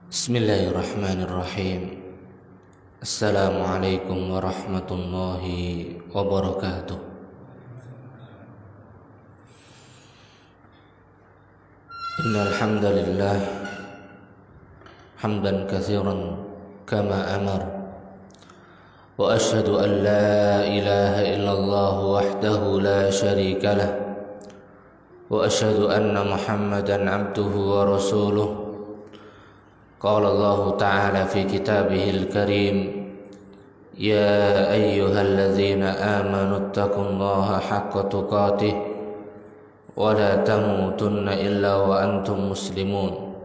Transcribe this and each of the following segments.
Bismillahirrahmanirrahim. Assalamualaikum warahmatullahi wabarakatuh. Innal hamdalillah hamdan katsiran kama amar wa asyhadu an la ilaha illallah wahdahu la syarika lah wa asyhadu anna Muhammadan abduhu wa rasuluh. Qala Allah Ta'ala fi kitabihil karim, ya ayyuhalladzina amanu taqullaha haqqa tuqatih wa la tamutunna illa wa antum muslimun.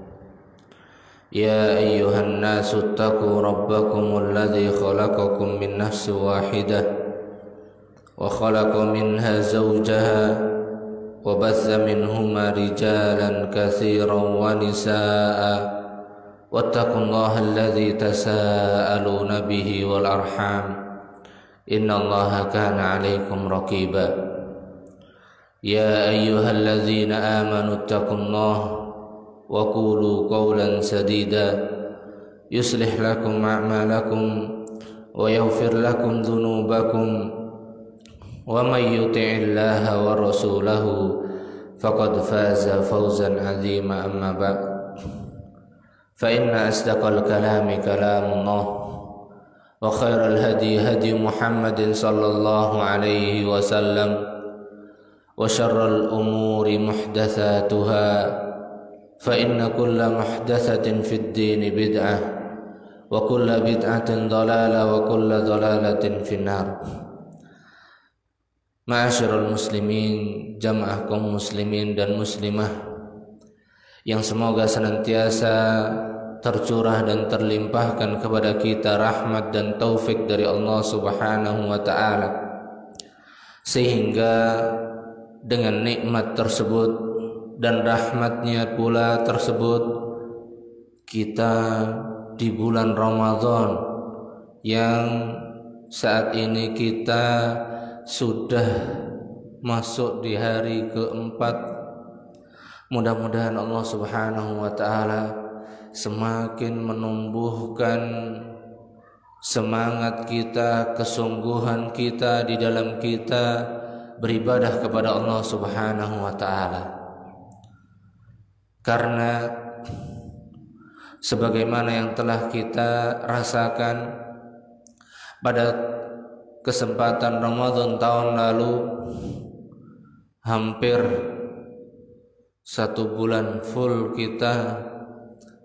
Ya ayyuhan nasu taqu rabbakumul ladzi khalaqakum min nafsin wahidah wa khalaqa minha zawjaha wa batha minhuma rijalan katsiran wa nisaa'a wattaqullaha alladzi tasaaluna bihi wal arham innallaha kana 'alaikum raqiba. Ya ayyuhalladzina amanu taqullaha wa qulu qawlan sadida yuslih lakum a'malakum wa yaghfir lakum dhunubakum wa may yuti'illaha wa rasulahu faqad faza fawzan 'azima. Amma ba'd, fa inna asdaqal kalami kalamullah wa khairal hadi hadi Muhammadin sallallahu alaihi wasallam wa syarral umuri muhdatsatuha fa inna kulla muhdatsatin fid dini bid'ah wa kulla bid'atin dhalalah wa kulla dhalalatin finnar. Ma'asyiral muslimin, jamaah kaum muslimin dan muslimah yang semoga senantiasa tercurah dan terlimpahkan kepada kita rahmat dan taufik dari Allah Subhanahu wa ta'ala, sehingga dengan nikmat tersebut dan rahmatnya pula tersebut kita di bulan Ramadan yang saat ini kita sudah masuk di hari keempat. Mudah-mudahan Allah Subhanahu wa ta'ala semakin menumbuhkan semangat kita, kesungguhan kita di dalam kita beribadah kepada Allah Subhanahu wa ta'ala. Karena sebagaimana yang telah kita rasakan pada kesempatan Ramadan tahun lalu, hampir 1 bulan full kita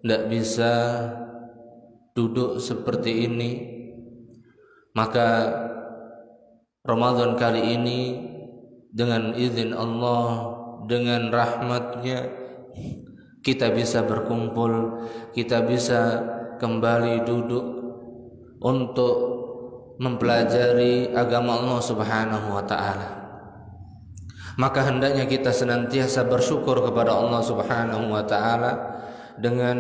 tidak bisa duduk seperti ini. Maka Ramadan kali ini dengan izin Allah, dengan rahmatnya, kita bisa berkumpul, kita bisa kembali duduk untuk mempelajari agama Allah Subhanahu wa ta'ala. Maka hendaknya kita senantiasa bersyukur kepada Allah Subhanahu wa ta'ala dengan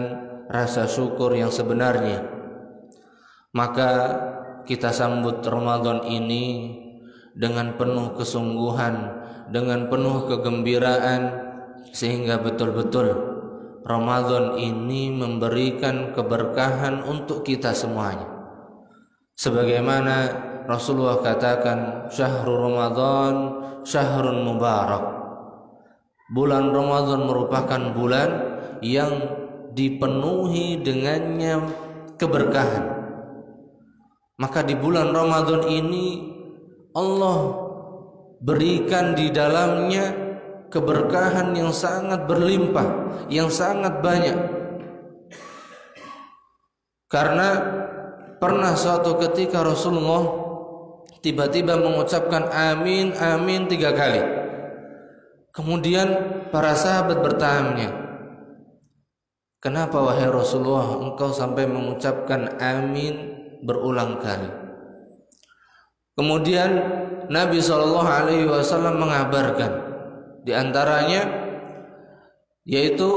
rasa syukur yang sebenarnya. Maka kita sambut Ramadan ini dengan penuh kesungguhan, dengan penuh kegembiraan, sehingga betul-betul Ramadan ini memberikan keberkahan untuk kita semuanya. Sebagaimana Rasulullah katakan, syahrul Ramadan syahrun mubarak. Bulan Ramadan merupakan bulan yang dipenuhi dengannya keberkahan. Maka di bulan Ramadan ini Allah berikan di dalamnya keberkahan yang sangat berlimpah, yang sangat banyak. Karena pernah suatu ketika Rasulullah tiba-tiba mengucapkan amin, amin 3 kali. Kemudian para sahabat bertanya, kenapa wahai Rasulullah engkau sampai mengucapkan amin berulang kali? Kemudian Nabi SAW mengabarkan, di antaranya yaitu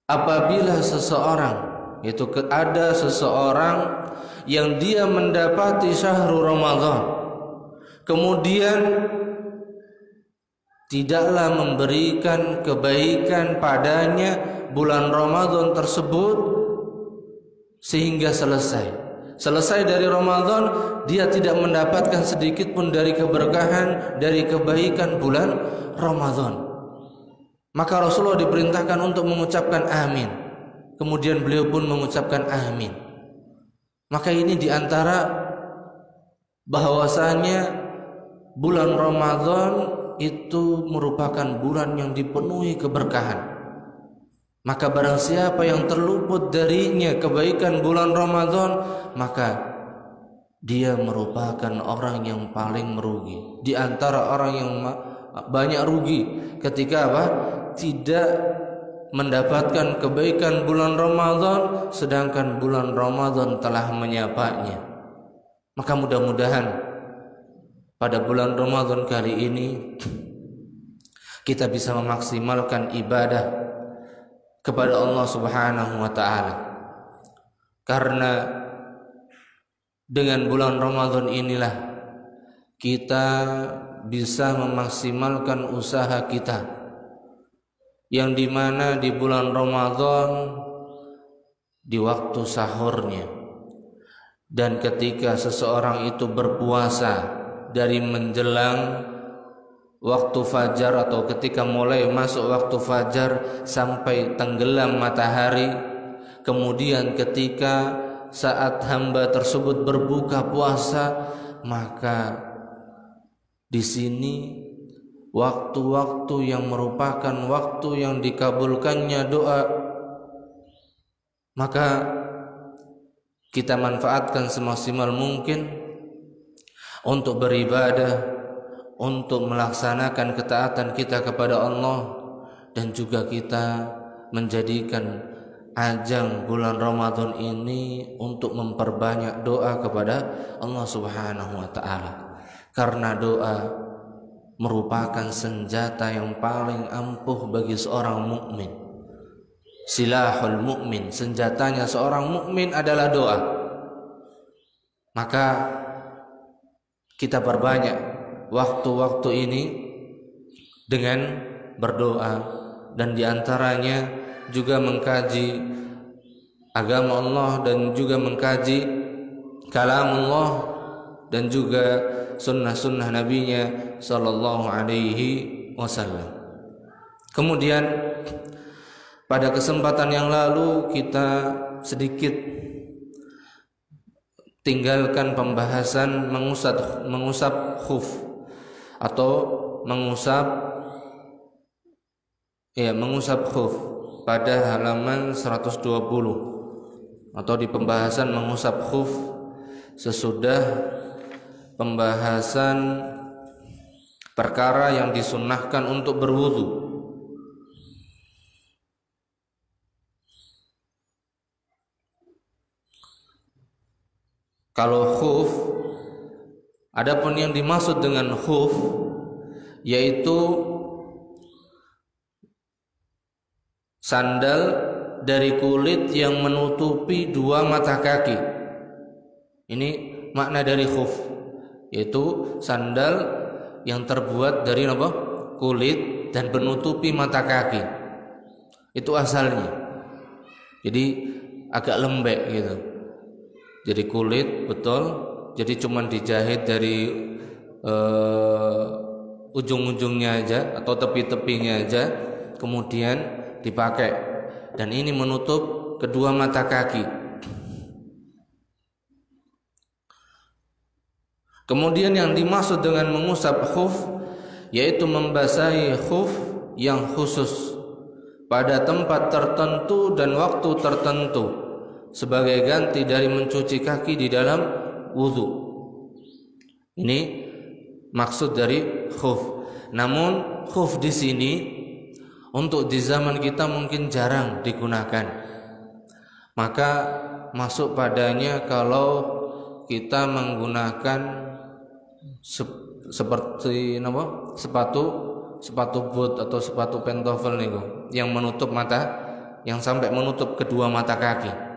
apabila seseorang, yaitu ada seseorang yang dia mendapati syahrul Ramadan, kemudian tidaklah memberikan kebaikan padanya bulan Ramadan tersebut sehingga selesai dari Ramadan, dia tidak mendapatkan sedikit pun dari keberkahan, dari kebaikan bulan Ramadan. Maka Rasulullah diperintahkan untuk mengucapkan amin. Kemudian beliau pun mengucapkan amin. Maka ini diantara bahwasanya bulan Ramadan itu merupakan bulan yang dipenuhi keberkahan. Maka barang siapa yang terluput darinya kebaikan bulan Ramadan, maka dia merupakan orang yang paling merugi. Di antara orang yang banyak rugi ketika apa? Tidak mendapatkan kebaikan bulan Ramadan sedangkan bulan Ramadan telah menyapanya. Maka mudah-mudahan pada bulan Ramadan kali ini kita bisa memaksimalkan ibadah kepada Allah Subhanahu wa taala. Karena dengan bulan Ramadan inilah kita bisa memaksimalkan usaha kita, yang dimana di bulan Ramadan di waktu sahurnya dan ketika seseorang itu berpuasa dari menjelang waktu fajar atau ketika mulai masuk waktu fajar sampai tenggelam matahari, kemudian ketika saat hamba tersebut berbuka puasa, maka di sini waktu-waktu yang merupakan waktu yang dikabulkannya doa, maka kita manfaatkan semaksimal mungkin untuk beribadah, untuk melaksanakan ketaatan kita kepada Allah, dan juga kita menjadikan ajang bulan Ramadan ini untuk memperbanyak doa kepada Allah Subhanahu wa taala. Karena doa merupakan senjata yang paling ampuh bagi seorang mukmin. Silahul mukmin, senjatanya seorang mukmin adalah doa. Maka kita perbanyak waktu-waktu ini dengan berdoa, dan diantaranya juga mengkaji agama Allah dan juga mengkaji kalamullah dan juga sunnah-sunnah nabinya sallallahu alaihi wasallam. Kemudian pada kesempatan yang lalu kita sedikit tinggalkan pembahasan mengusap khuf atau mengusap khuf pada halaman 120, atau di pembahasan mengusap khuf sesudah pembahasan perkara yang disunnahkan untuk berwudu. Kalau khuf, adapun yang dimaksud dengan khuf yaitu sandal dari kulit yang menutupi dua mata kaki. Ini makna dari khuf, yaitu sandal yang terbuat dari apa? Kulit dan menutupi mata kaki. Itu asalnya. Jadi agak lembek gitu. Jadi kulit betul, jadi cuman dijahit dari ujung-ujungnya aja atau tepi-tepinya aja, kemudian dipakai, dan ini menutup kedua mata kaki. Kemudian yang dimaksud dengan mengusap khuf yaitu membasahi khuf yang khusus pada tempat tertentu dan waktu tertentu sebagai ganti dari mencuci kaki di dalam wudu. Ini maksud dari khuf. Namun khuf di sini untuk di zaman kita mungkin jarang digunakan. Maka masuk padanya kalau kita menggunakan seperti apa? Sepatu boot atau sepatu pantofel nih, yang menutup mata, yang sampai menutup kedua mata kaki.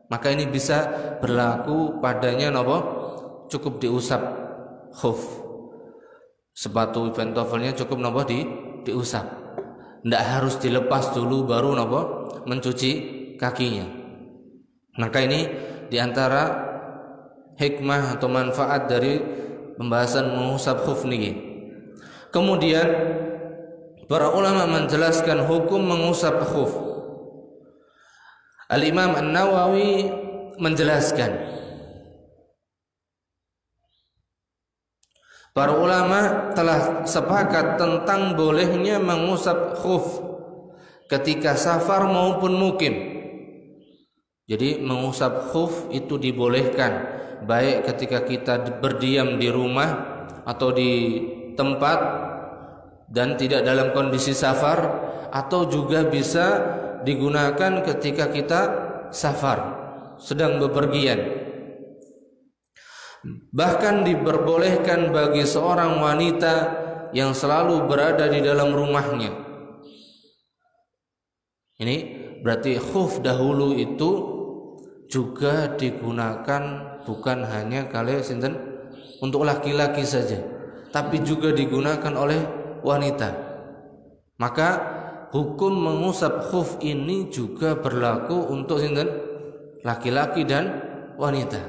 Maka ini bisa berlaku padanya nopo, cukup diusap khuf. Sepatu pantofelnya cukup nopo diusap. Tidak harus dilepas dulu baru nopo mencuci kakinya. Maka ini diantara hikmah atau manfaat dari pembahasan mengusap khuf niki. Kemudian para ulama menjelaskan hukum mengusap khuf. Al-Imam An-Nawawi menjelaskan, para ulama telah sepakat tentang bolehnya mengusap khuf ketika safar maupun mukim. Jadi mengusap khuf itu dibolehkan baik ketika kita berdiam di rumah atau di tempat dan tidak dalam kondisi safar, atau juga bisa digunakan ketika kita safar, sedang bepergian. Bahkan diperbolehkan bagi seorang wanita yang selalu berada di dalam rumahnya. Ini berarti khuf dahulu itu juga digunakan bukan hanya sinten untuk laki-laki saja, tapi juga digunakan oleh wanita. Maka hukum mengusap khuf ini juga berlaku untuk sinten laki-laki dan wanita.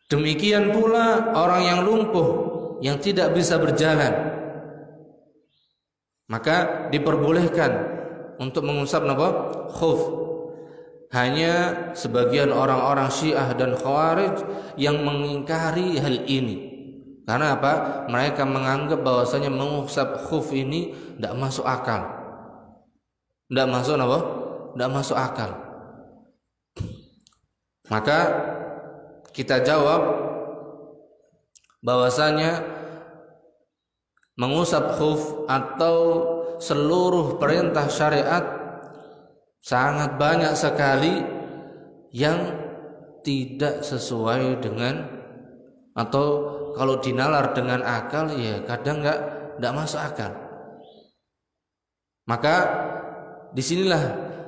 Demikian pula orang yang lumpuh, yang tidak bisa berjalan, maka diperbolehkan untuk mengusap khuf. Hanya sebagian orang-orang Syiah dan Khawarij yang mengingkari hal ini. Karena apa? Mereka menganggap bahwasanya mengusap khuf ini tidak masuk akal. Tidak masuk akal. Maka kita jawab bahwasanya mengusap khuf atau seluruh perintah syariat sangat banyak sekali yang tidak sesuai dengan, atau kalau dinalar dengan akal ya kadang enggak masuk akal. Maka disinilah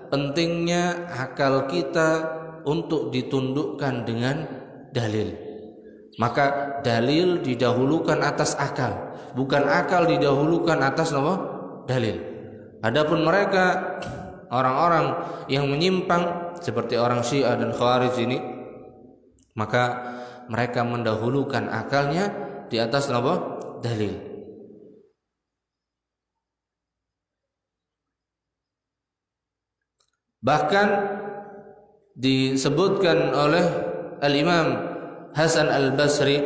pentingnya akal kita untuk ditundukkan dengan dalil. Maka dalil didahulukan atas akal, bukan akal didahulukan atas dalil. Adapun mereka orang-orang yang menyimpang seperti orang Syiah dan Khawarij ini, maka mereka mendahulukan akalnya di atas dalil. Bahkan disebutkan oleh Al-Imam Hasan Al-Basri,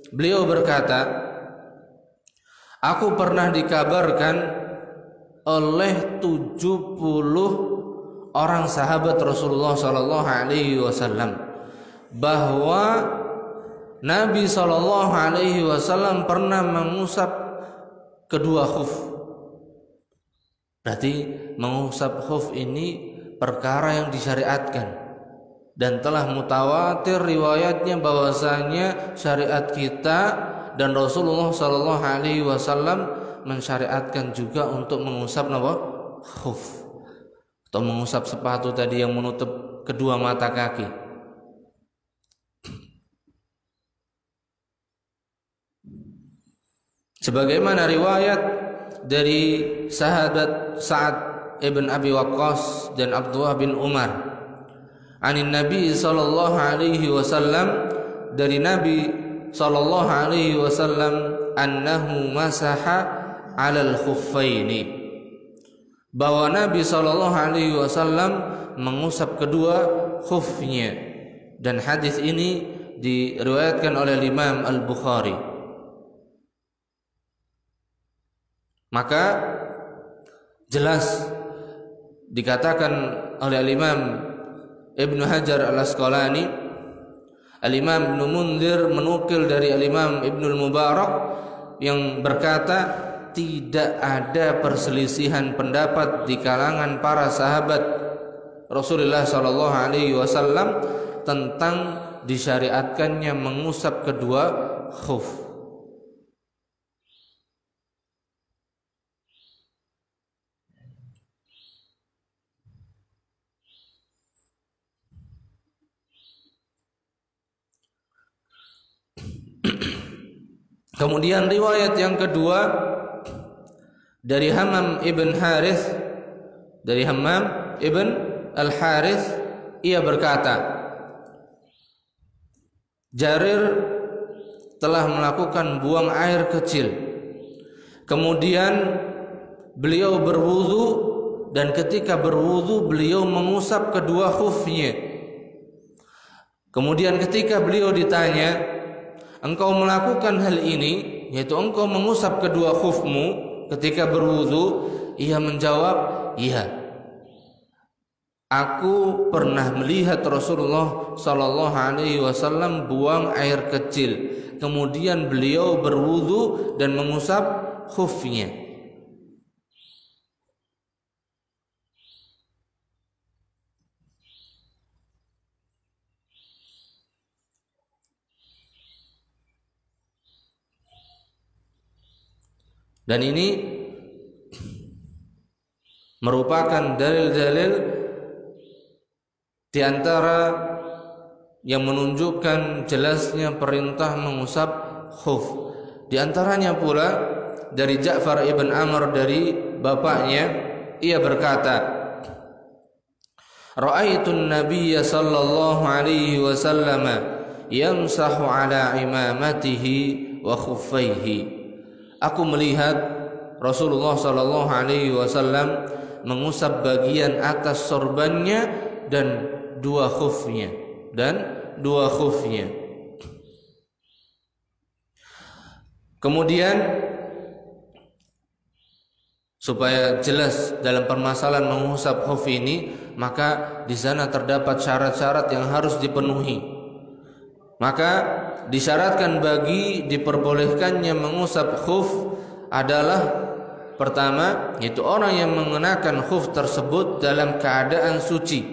beliau berkata, aku pernah dikabarkan oleh 70 orang sahabat Rasulullah sallallahu alaihi wasallam bahwa Nabi sallallahu alaihi wasallam pernah mengusap kedua khuf. Berarti mengusap khuf ini perkara yang disyariatkan, dan telah mutawatir riwayatnya bahwasanya syariat kita dan Rasulullah sallallahu alaihi wasallam mensyariatkan juga untuk mengusap khuf atau mengusap sepatu tadi yang menutup kedua mata kaki. Sebagaimana riwayat dari sahabat Sa'ad ibn Abi Waqqas dan Abdullah bin Umar, anin Nabi sallallahu alaihi wasallam, dari Nabi sallallahu alaihi wasallam, annahu masaha 'alal khuffaini, bahwa Nabi sallallahu alaihi wasallam mengusap kedua khufnya, dan hadis ini diriwayatkan oleh Imam Al-Bukhari. Maka jelas dikatakan oleh Imam Ibnu Hajar Al-Asqalani, Al-Imam Ibnu Munzir menukil dari Al-Imam Ibnu Mubarak yang berkata, tidak ada perselisihan pendapat di kalangan para sahabat Rasulullah sallallahu alaihi wasallam tentang disyariatkannya mengusap kedua khuf. Kemudian riwayat yang kedua dari Hammam ibn Harith, dari Hammam ibn al-Harith, ia berkata, Jarir telah melakukan buang air kecil. Kemudian beliau berwudu, dan ketika berwudu beliau mengusap kedua khufnya. Kemudian ketika beliau ditanya, engkau melakukan hal ini, yaitu engkau mengusap kedua khufmu ketika berwudu? Ia menjawab, iya, aku pernah melihat Rasulullah sallallahu alaihi wasallam buang air kecil, kemudian beliau berwudu dan mengusap khufnya. Dan ini merupakan dalil-dalil di antara yang menunjukkan jelasnya perintah mengusap khuf. Di antaranya pula dari Ja'far ibn Amr, dari bapaknya, ia berkata, Ra'aitun Nabiyya sallallahu alaihi wasallam yamsahu ala imamatihi wa khuffaihi. Aku melihat Rasulullah sallallahu alaihi wasallam mengusap bagian atas sorbannya dan dua khufnya, Kemudian supaya jelas dalam permasalahan mengusap khuf ini, maka di sana terdapat syarat-syarat yang harus dipenuhi. Maka disyaratkan bagi diperbolehkannya mengusap khuf adalah pertama, yaitu orang yang mengenakan khuf tersebut dalam keadaan suci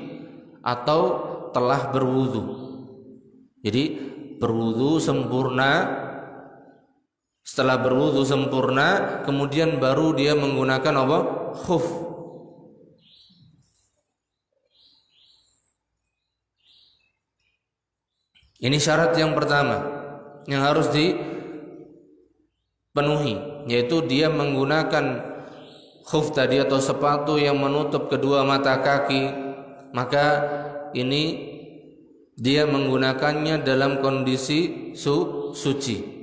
atau telah berwudu. Jadi berwudu sempurna, setelah berwudu sempurna kemudian baru dia menggunakan apa? Khuf. Ini syarat yang pertama yang harus dipenuhi, yaitu dia menggunakan khuf tadi atau sepatu yang menutup kedua mata kaki. Maka ini dia menggunakannya dalam kondisi suci.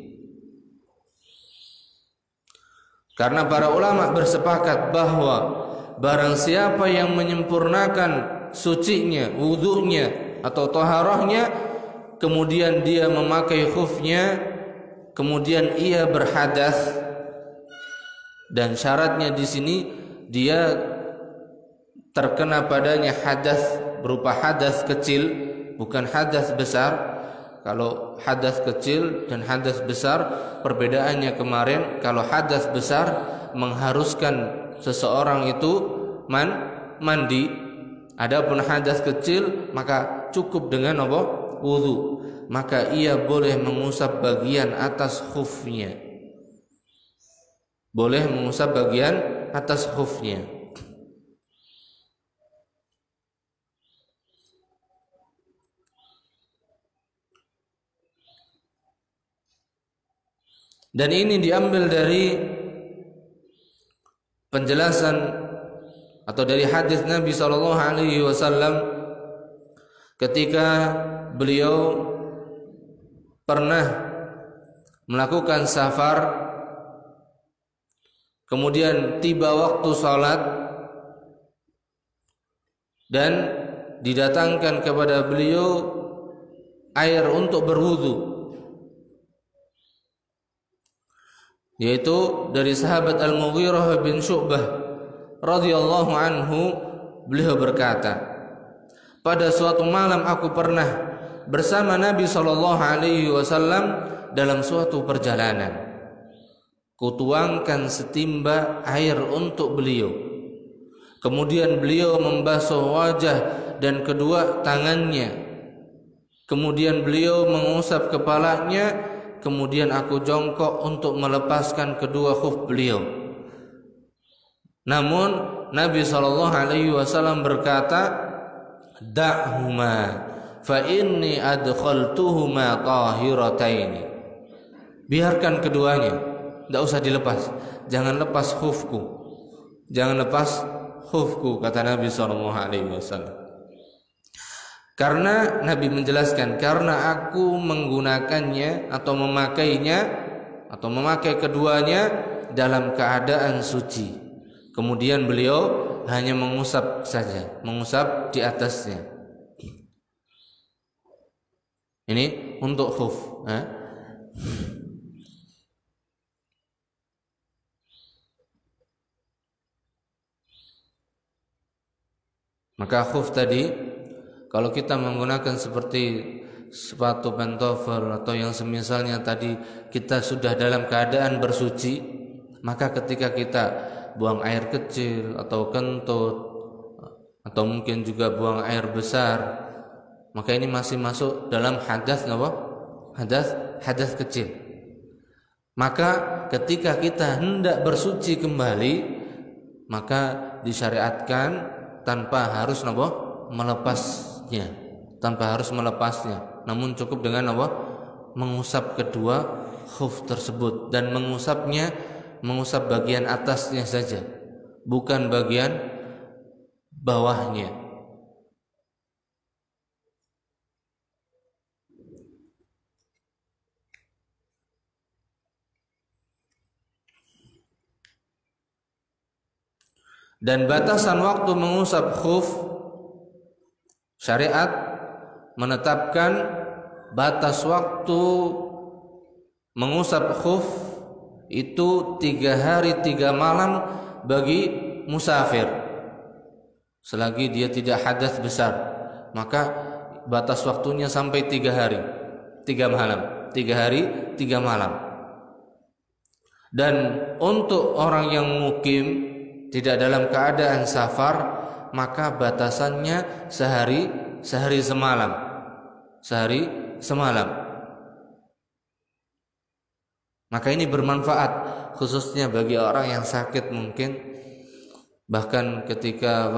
Karena para ulama bersepakat bahwa barang siapa yang menyempurnakan sucinya, wudunya atau taharahnya, kemudian dia memakai khufnya, kemudian ia berhadas, dan syaratnya di sini dia terkena padanya hadas berupa hadas kecil, bukan hadas besar. Kalau hadas kecil dan hadas besar perbedaannya kemarin, kalau hadas besar mengharuskan seseorang itu mandi, adapun hadas kecil maka cukup dengan apa? Wudu. Maka ia boleh mengusap bagian atas khufnya. Boleh mengusap bagian atas khufnya. Dan ini diambil dari penjelasan atau dari hadis Nabi sallallahu alaihi wasallam ketika beliau pernah melakukan safar, kemudian tiba waktu salat dan didatangkan kepada beliau air untuk berwudu, yaitu dari sahabat Al-Mughirah bin Syu'bah radhiyallahu anhu. Beliau berkata, pada suatu malam aku pernah bersama Nabi sallallahu alaihi wasallam dalam suatu perjalanan. Kutuangkan setimba air untuk beliau. Kemudian beliau membasuh wajah dan kedua tangannya. Kemudian beliau mengusap kepalanya. Kemudian aku jongkok untuk melepaskan kedua khuf beliau. Namun Nabi sallallahu alaihi wasallam berkata, "Da'huma fa inni adkhaltuhuma tahirataini." biarkan keduanya, tidak usah dilepas. Jangan lepas khufku, jangan lepas khufku, kata Nabi SAW. Karena Nabi menjelaskan, karena aku menggunakannya atau memakainya atau memakai keduanya dalam keadaan suci. Kemudian beliau hanya mengusap saja, mengusap di atasnya. Ini untuk khuf. Maka khuf tadi, kalau kita menggunakan seperti sepatu pantofel atau yang semisalnya tadi, kita sudah dalam keadaan bersuci, maka ketika kita buang air kecil atau kentut atau mungkin juga buang air besar, maka ini masih masuk dalam hadas apa? Hadas kecil. Maka ketika kita hendak bersuci kembali, maka disyariatkan tanpa harus melepasnya, namun cukup dengan mengusap kedua khuf tersebut, dan mengusap bagian atasnya saja, bukan bagian bawahnya. Dan batasan waktu mengusap khuf, syariat menetapkan batas waktu mengusap khuf itu 3 hari 3 malam bagi musafir, selagi dia tidak hadas besar. Maka batas waktunya sampai 3 hari 3 malam, 3 hari 3 malam. Dan untuk orang yang mukim, tidak dalam keadaan safar, maka batasannya sehari semalam. Maka ini bermanfaat khususnya bagi orang yang sakit mungkin, bahkan ketika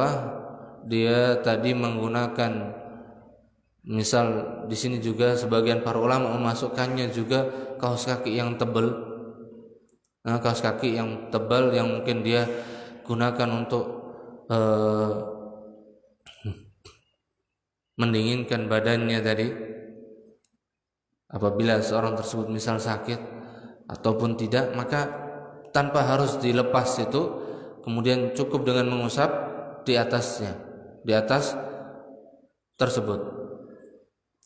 dia tadi menggunakan, misal di sini juga sebagian para ulama memasukkannya juga kaos kaki yang tebal. Nah, kaos kaki yang tebal yang mungkin dia gunakan untuk mendinginkan badannya tadi, apabila seorang tersebut misal sakit ataupun tidak, maka tanpa harus dilepas itu, kemudian cukup dengan mengusap di atasnya, di atas tersebut,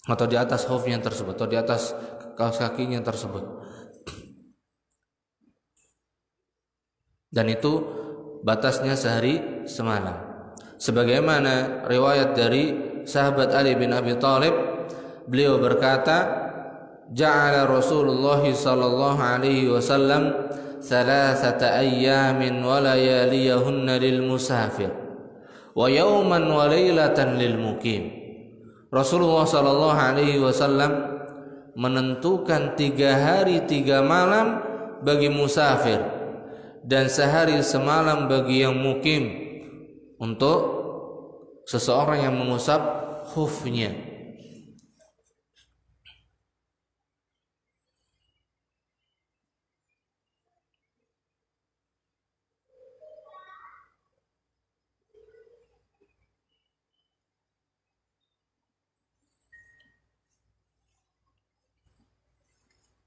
atau di atas khufnya tersebut, atau di atas kaos kakinya tersebut. Dan itu batasnya sehari semalam. Sebagaimana riwayat dari sahabat Ali bin Abi Thalib, beliau berkata, ja'ala Rasulullah sallallahu alaihi wasallam 3 ayyamin wa layaliyahunna lil musafir wa yawman wa laylatan lil mukim. Rasulullah sallallahu alaihi wasallam menentukan 3 hari 3 malam bagi musafir dan sehari semalam bagi yang mukim, untuk seseorang yang mengusap khufnya.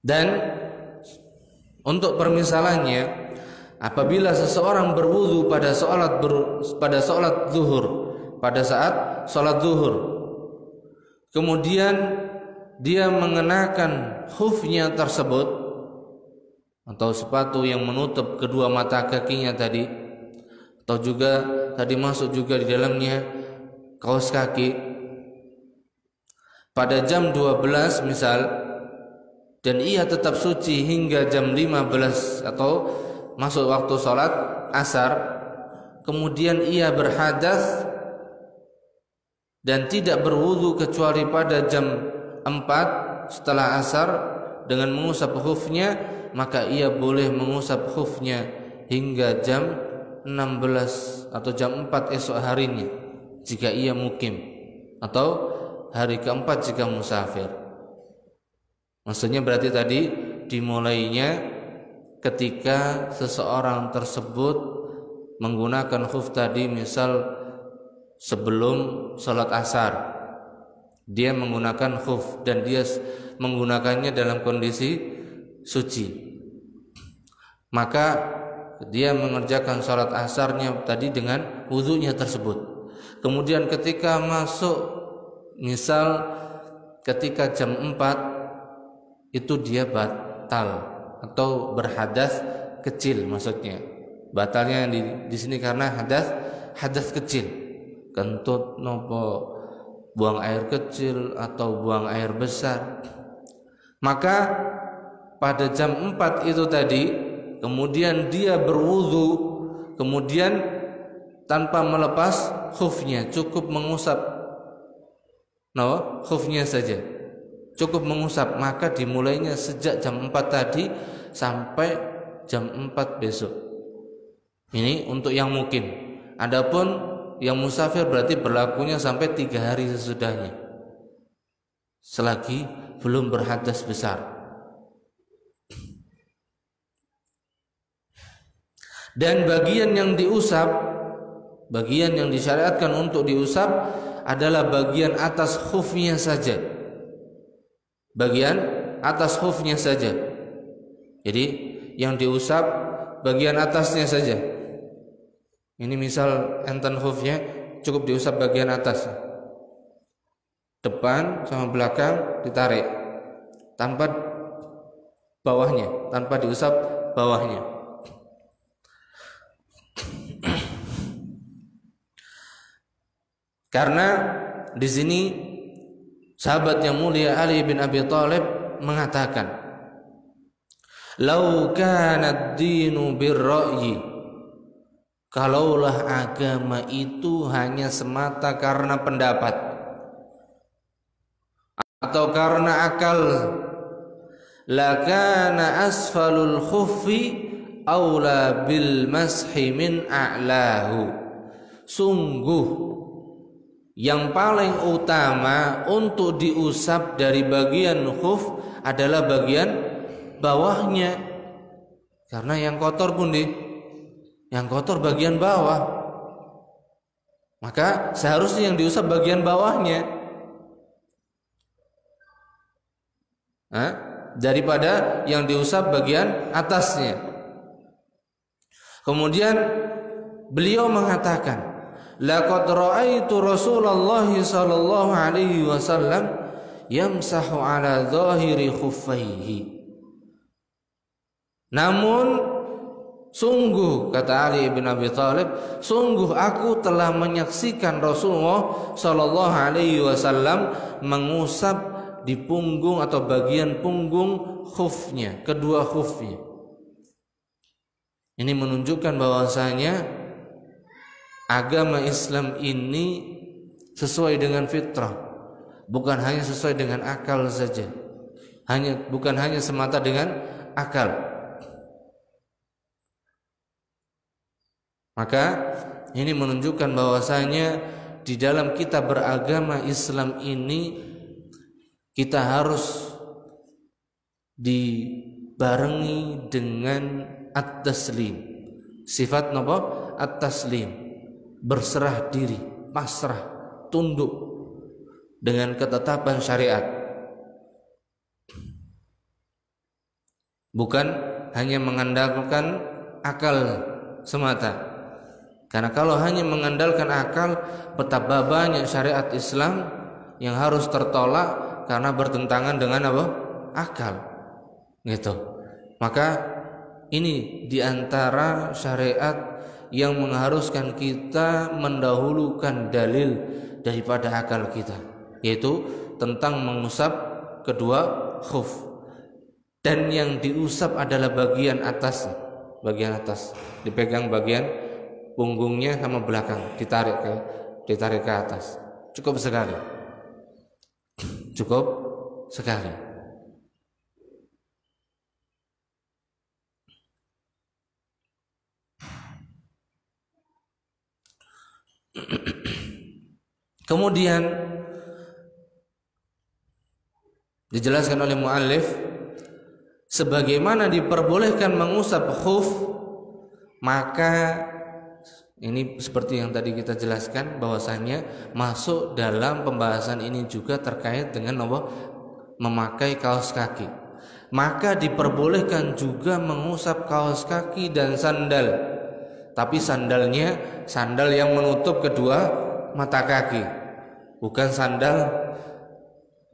Dan untuk permisalannya, apabila seseorang berwudu pada saat sholat zuhur, kemudian dia mengenakan khufnya tersebut atau sepatu yang menutup kedua mata kakinya tadi, atau juga tadi masuk juga di dalamnya kaos kaki, pada jam 12 misal, dan ia tetap suci hingga jam 15 atau masuk waktu sholat asar, kemudian ia berhadas dan tidak berwudu kecuali pada jam 4 setelah asar dengan mengusap khufnya, maka ia boleh mengusap khufnya hingga jam 16 atau jam 4 esok harinya jika ia mukim, atau hari keempat jika musafir. Maksudnya berarti tadi dimulainya ketika seseorang tersebut menggunakan khuf tadi, misal sebelum sholat asar dia menggunakan khuf dan dia menggunakannya dalam kondisi suci, maka dia mengerjakan sholat asarnya tadi dengan wudunya tersebut. Kemudian ketika masuk, misal ketika jam 4 itu dia batal atau berhadas kecil, maksudnya batalnya di sini karena hadas kecil, kentut nopo, buang air kecil atau buang air besar. Maka pada jam 4 itu tadi kemudian dia berwudu, kemudian tanpa melepas khufnya, cukup mengusap khufnya saja, cukup mengusap, maka dimulainya sejak jam 4 tadi sampai jam 4 besok. Ini untuk yang mukim. Adapun yang musafir berarti berlakunya sampai 3 hari sesudahnya, selagi belum berhadas besar. Dan bagian yang diusap, bagian yang disyariatkan untuk diusap adalah bagian atas khufnya saja, bagian atas khufnya saja. Jadi yang diusap bagian atasnya saja. Ini misal enten khufnya, cukup diusap bagian atas, depan sama belakang ditarik, tanpa bawahnya, tanpa diusap bawahnya. Karena di sini sahabat yang mulia Ali bin Abi Thalib mengatakan, "Lau kana ad-dinu bir-ra'yi." Kalaulah agama itu hanya semata karena pendapat atau karena akal, lakana asfalul khuffi aula bil mashi min a'lahu. Sungguh yang paling utama untuk diusap dari bagian khuf adalah bagian bawahnya, karena yang kotor pun yang kotor bagian bawah, maka seharusnya yang diusap bagian bawahnya daripada yang diusap bagian atasnya. Kemudian beliau mengatakan, laqad ra'aitu Rasulullah sallallahu alaihi wasallam yamsahu ala dhahiri khuffaihi. Namun sungguh, kata Ali bin Abi Thalib, sungguh aku telah menyaksikan Rasulullah sallallahu alaihi wasallam mengusap di punggung atau bagian punggung khufnya, kedua khufnya. Ini menunjukkan bahwasanya agama Islam ini sesuai dengan fitrah, bukan hanya sesuai dengan akal saja, bukan hanya semata dengan akal. Maka ini menunjukkan bahwasanya di dalam kita beragama Islam ini kita harus dibarengi dengan at-taslim. Sifat napa? At-taslim, berserah diri, pasrah, tunduk dengan ketetapan syariat. Bukan hanya mengandalkan akal semata. Karena kalau hanya mengandalkan akal, betapa banyak syariat Islam yang harus tertolak karena bertentangan dengan apa? Akal. Gitu. Maka ini diantara syariat yang mengharuskan kita mendahulukan dalil daripada akal kita, yaitu tentang mengusap kedua khuf. Dan yang diusap adalah bagian atas, dipegang bagian punggungnya sama belakang, ditarik ke atas. Cukup sekali. Kemudian dijelaskan oleh muallif sebagaimana diperbolehkan mengusap khuf, maka ini seperti yang tadi kita jelaskan bahwasanya masuk dalam pembahasan ini juga terkait dengan apa? Memakai kaos kaki. Maka diperbolehkan juga mengusap kaos kaki dan sandal. Tapi sandalnya sandal yang menutup kedua mata kaki. Bukan sandal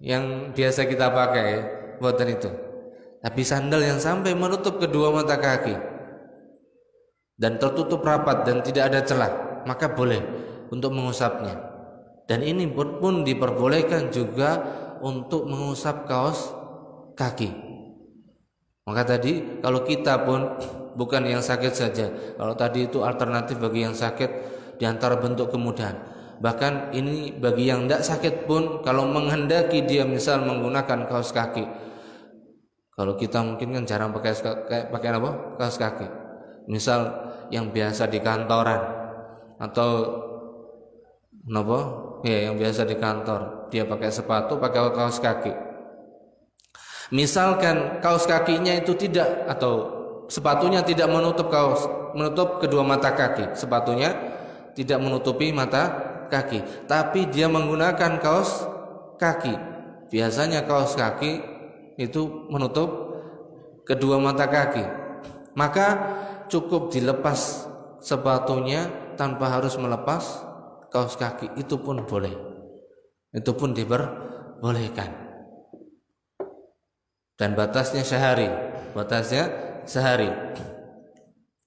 yang biasa kita pakai, buatan itu. Tapi sandal yang sampai menutup kedua mata kaki dan tertutup rapat dan tidak ada celah, maka boleh untuk mengusapnya. Dan ini pun diperbolehkan juga untuk mengusap kaos kaki. Maka tadi kalau kita pun bukan yang sakit saja, kalau tadi itu alternatif bagi yang sakit di antara bentuk kemudahan. Bahkan ini bagi yang tidak sakit pun, kalau menghendaki dia misal menggunakan kaos kaki, kalau kita mungkin kan jarang pakai apa? Kaos kaki. Misal yang biasa di kantoran atau apa? Ya, yang biasa di kantor, dia pakai sepatu, pakai kaos kaki. Misalkan kaos kakinya itu tidak, atau sepatunya tidak menutup kedua mata kaki. Sepatunya tidak menutupi mata kaki, tapi dia menggunakan kaos kaki. Biasanya kaos kaki itu menutup kedua mata kaki, maka cukup dilepas sepatunya tanpa harus melepas kaos kaki. Itu pun boleh, itu pun diperbolehkan. Dan batasnya sehari,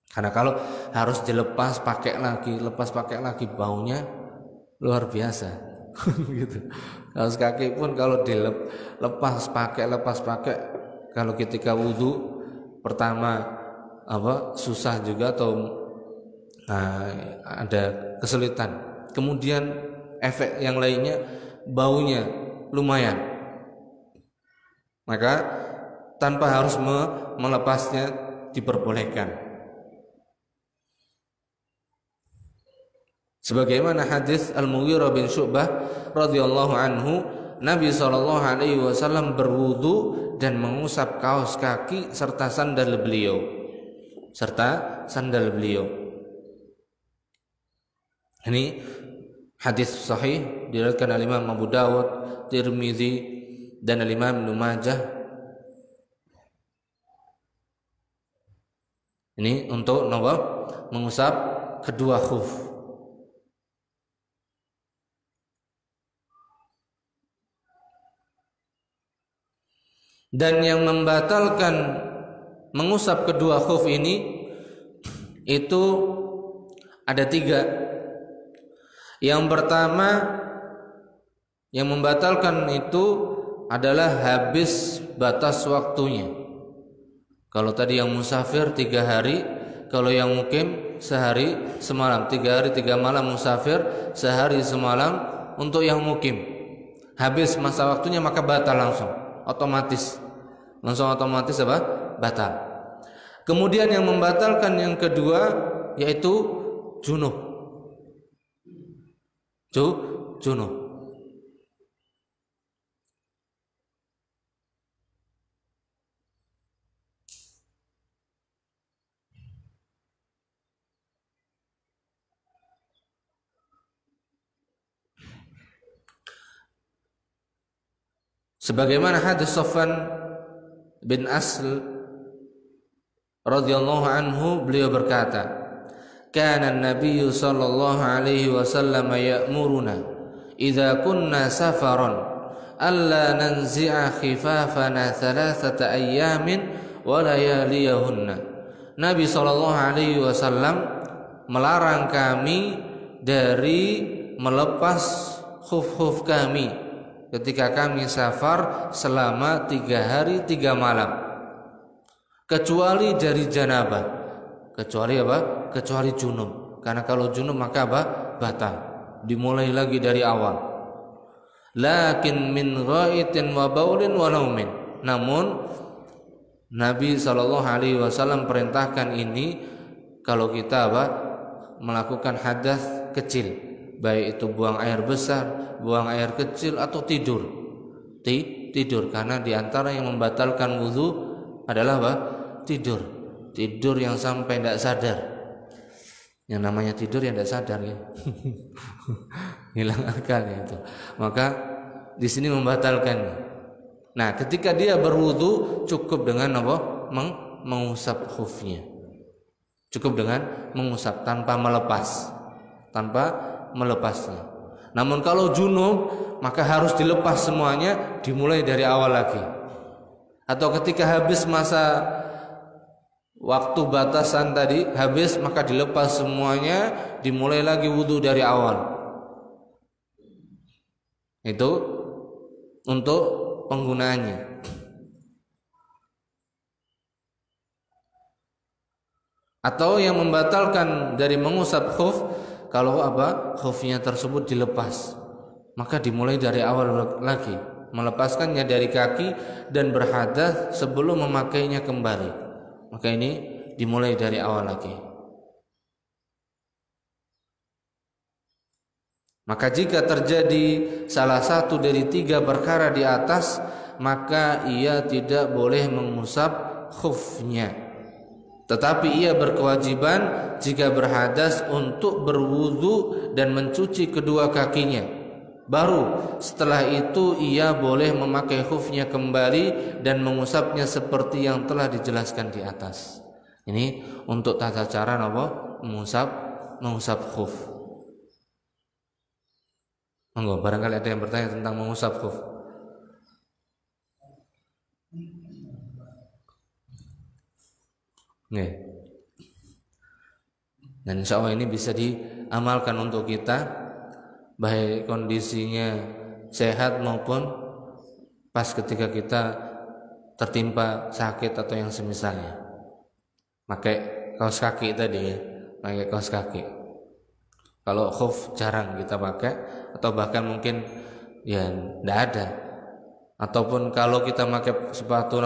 karena kalau harus dilepas pakai lagi baunya luar biasa. Gitu. Kaos kaki pun kalau dilepas pakai kalau ketika wudhu pertama susah juga, atau ada kesulitan. Kemudian efek yang lainnya baunya lumayan, maka tanpa harus melepasnya diperbolehkan. Sebagaimana hadis Al-Mughirah bin Syu'bah radhiyallahu anhu, Nabi SAW berwudu dan mengusap kaos kaki serta sandal beliau. Ini hadis sahih diriwayatkan oleh Imam Abu Dawud, Tirmizi dan Imam Ibnu Majah. Ini untuk mengusap kedua khuf. Dan yang membatalkan mengusap kedua khuf ini itu ada 3. Yang pertama yang membatalkan itu adalah habis batas waktunya. Kalau tadi yang musafir 3 hari, kalau yang mukim sehari semalam. 3 hari 3 malam musafir, sehari semalam untuk yang mukim. Habis masa waktunya maka batal langsung otomatis batal. Kemudian yang membatalkan yang kedua yaitu junub. Sebagaimana hadis Safwan bin Asl radhiyallahu anhu, beliau berkata, "Kana an-nabiy sallallahu alaihi wasallam ya'muruna idza kunna safaran alla nanzi'a khifafana 3 ayyamin wa layaliyahunna." Nabi sallallahu alaihi wasallam melarang kami dari melepas khuf-khuf kami ketika kami safar selama 3 hari 3 malam, kecuali dari janabah. Kecuali junub. Karena kalau junub maka batal. Dimulai lagi dari awal. Lakin min ghaitin wa baulin wa naumin. Namun Nabi SAW perintahkan ini kalau kita melakukan hadas kecil, baik itu buang air besar, buang air kecil, atau tidur. Karena diantara yang membatalkan wudu adalah apa? Tidur. Tidur yang sampai tidak sadar. Yang namanya tidur yang tidak sadar ya. Hilang akalnya itu. Maka di sini membatalkannya. Nah, ketika dia berwudu cukup dengan apa? Mengusap khufnya. Cukup dengan mengusap tanpa melepas. Tanpa melepasnya. Namun kalau junub maka harus dilepas semuanya, dimulai dari awal lagi. Atau ketika habis masa waktu batasan tadi habis, maka dilepas semuanya, dimulai lagi wudu dari awal. Itu untuk penggunaannya. Atau yang membatalkan dari mengusap khuf, kalau apa? Khufnya tersebut dilepas, maka dimulai dari awal lagi, melepaskannya dari kaki dan berhadas sebelum memakainya kembali. Maka ini dimulai dari awal lagi. Maka jika terjadi salah satu dari 3 perkara di atas, maka ia tidak boleh mengusap khufnya. Tetapi ia berkewajiban jika berhadas untuk berwudu dan mencuci kedua kakinya. Baru setelah itu ia boleh memakai khufnya kembali dan mengusapnya seperti yang telah dijelaskan di atas. Ini untuk tata cara apa? Mengusap khuf. Monggo, barangkali ada yang bertanya tentang mengusap khuf. Nih. Dan insya Allah ini bisa diamalkan untuk kita, baik kondisinya sehat maupun pas ketika kita tertimpa sakit atau yang semisalnya. Pakai kaos kaki tadi ya, pakai kaos kaki. Kalau khuf jarang kita pakai, atau bahkan mungkin ya tidak ada. Ataupun kalau kita pakai sepatu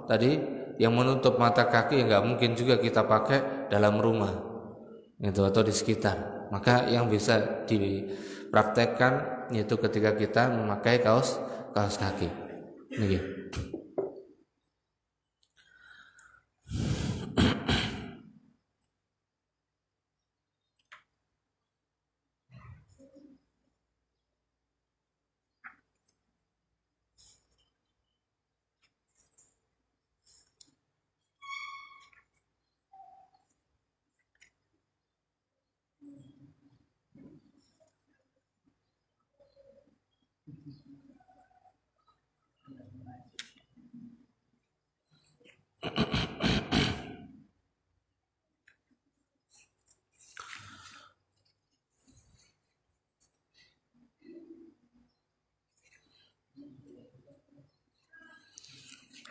tadi yang menutup mata kaki, ya nggak mungkin juga kita pakai dalam rumah itu atau di sekitar. Maka yang bisa dipraktekkan yaitu ketika kita memakai kaos kaki. Ini.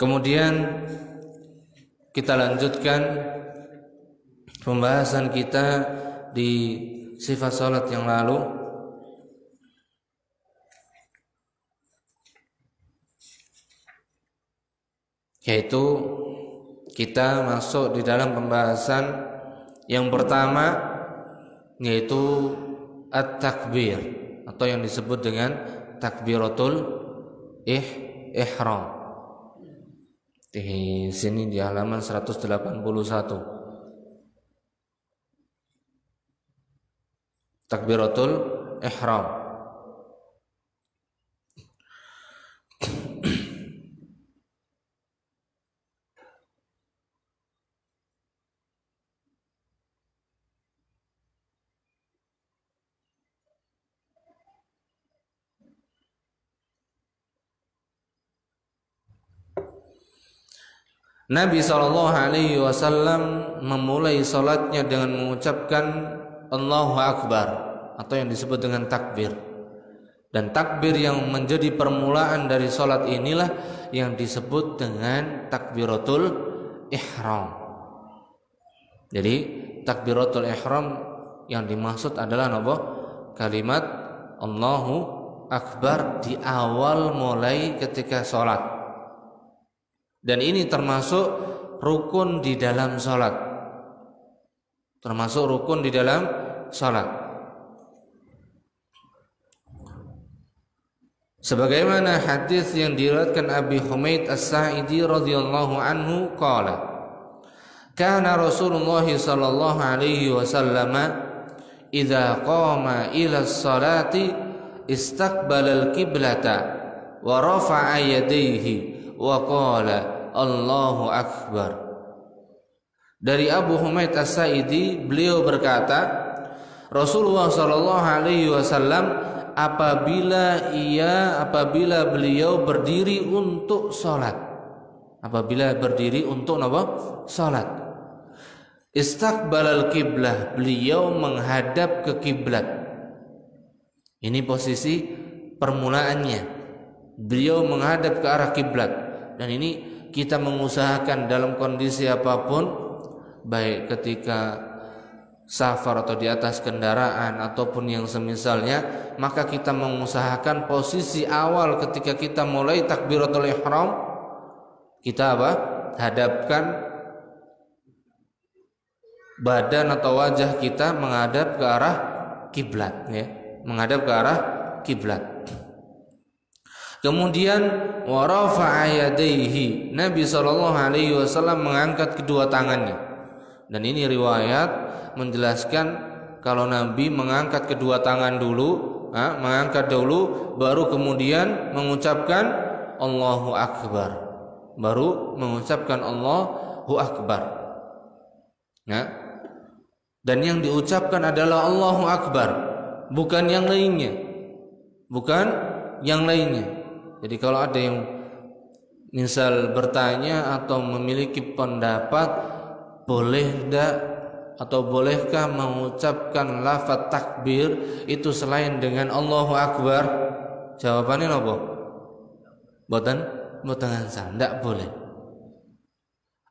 Kemudian kita lanjutkan pembahasan kita di sifat salat yang lalu, yaitu kita masuk di dalam pembahasan yang pertama, yaitu at-takbir atau yang disebut dengan takbiratul ihram. Di sini di halaman 181. Takbiratul ihram. Nabi SAW memulai salatnya dengan mengucapkan Allahu Akbar atau yang disebut dengan takbir. Dan takbir yang menjadi permulaan dari salat inilah yang disebut dengan takbiratul ihram. Jadi takbiratul ihram yang dimaksud adalah apa? Kalimat Allahu Akbar di awal mulai ketika salat. Dan ini termasuk rukun di dalam salat. Termasuk rukun di dalam salat. Sebagaimana hadis yang diriwayatkan Abi Humaid As-Sa'idi radhiyallahu anhu qala kana Rasulullah sallallahu alaihi wasallam idza qama ila as-salati istaqbala al-qiblata wa rafa'a yadayhi wa qala Allahu akbar. Dari Abu Humaid As-Sa'idi, beliau berkata, Rasulullah sallallahu alaihi wasallam apabila beliau berdiri untuk salat, salat, istaqbalal qiblah, beliau menghadap ke kiblat. Ini posisi permulaannya, beliau menghadap ke arah kiblat. Dan ini kita mengusahakan dalam kondisi apapun, baik ketika safar atau di atas kendaraan ataupun yang semisalnya, maka kita mengusahakan posisi awal ketika kita mulai takbiratul ihram, kita hadapkan badan atau wajah kita menghadap ke arah kiblat, ya, menghadap ke arah kiblat. Kemudian wa rafa'a yadayhi, Nabi sallallahu alaihi wasallam mengangkat kedua tangannya. Dan ini riwayat menjelaskan kalau Nabi mengangkat kedua tangan dulu, mengangkat dulu, baru kemudian mengucapkan Allahu Akbar, baru mengucapkan Allahu Akbar. Ya. Dan yang diucapkan adalah Allahu Akbar, bukan yang lainnya, bukan yang lainnya. Jadi kalau ada yang misal bertanya atau memiliki pendapat, boleh tidak atau bolehkah mengucapkan lafaz takbir itu selain dengan Allahu Akbar? Jawabannya apa? Boten salah, tidak boleh.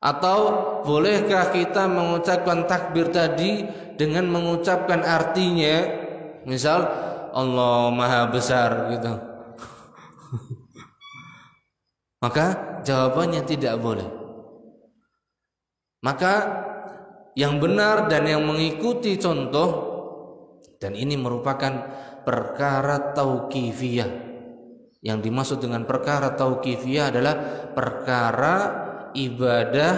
Atau bolehkah kita mengucapkan takbir tadi dengan mengucapkan artinya, misal Allah Maha Besar gitu? Maka jawabannya tidak boleh. Maka yang benar dan yang mengikuti contoh, dan ini merupakan perkara tauqifiyah. Yang dimaksud dengan perkara tauqifiyah adalah perkara ibadah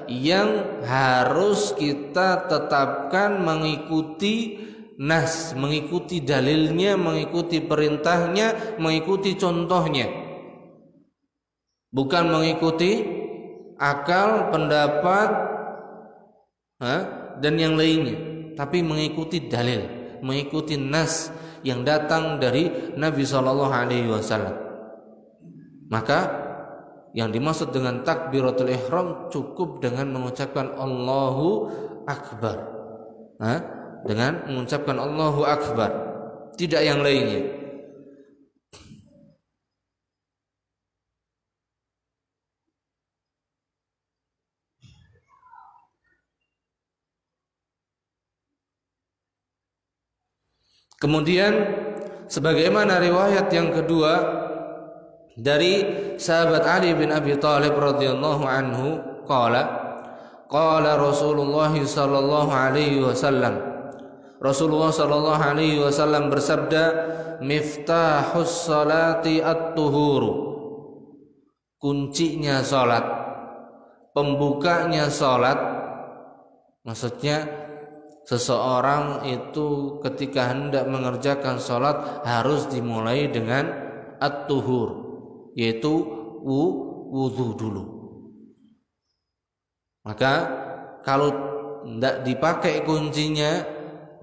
yang harus kita tetapkan mengikuti nas, mengikuti dalilnya, mengikuti perintahnya, mengikuti contohnya, bukan mengikuti akal, pendapat, dan yang lainnya, tapi mengikuti dalil, mengikuti nas yang datang dari Nabi sallallahu alaihi wasallam. Maka yang dimaksud dengan takbiratul ihram cukup dengan mengucapkan Allahu Akbar, dengan mengucapkan Allahu Akbar, tidak yang lainnya. Kemudian sebagaimana riwayat yang kedua dari sahabat Ali bin Abi Thalib radhiyallahu anhu, qala Rasulullah sallallahu alaihi wasallam, Rasulullah sallallahu alaihi wasallam bersabda, miftahus salati at-tuhuru, kuncinya salat, pembukanya salat, maksudnya seseorang itu ketika hendak mengerjakan salat harus dimulai dengan at-tuhur, yaitu wudu dulu. Maka kalau tidak dipakai kuncinya,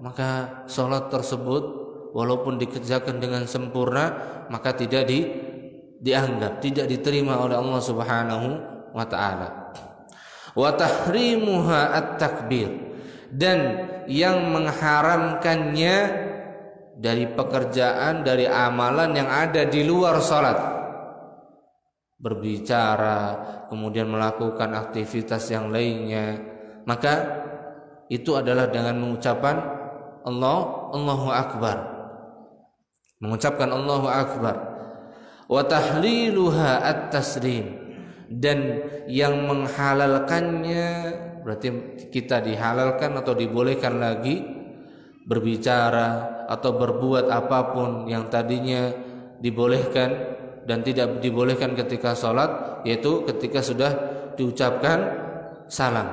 maka salat tersebut walaupun dikerjakan dengan sempurna, maka tidak dianggap, tidak diterima oleh Allah Subhanahu wa taala. Wa tahrimuha at-takbir, dan yang mengharamkannya dari pekerjaan, dari amalan yang ada di luar salat, berbicara, kemudian melakukan aktivitas yang lainnya, maka itu adalah dengan mengucapkan Allahu Akbar, mengucapkan Allahu Akbar. Wa tahliluha at-taslim, dan yang menghalalkannya, berarti kita dihalalkan atau dibolehkan lagi berbicara atau berbuat apapun yang tadinya dibolehkan dan tidak dibolehkan ketika sholat, yaitu ketika sudah diucapkan salam.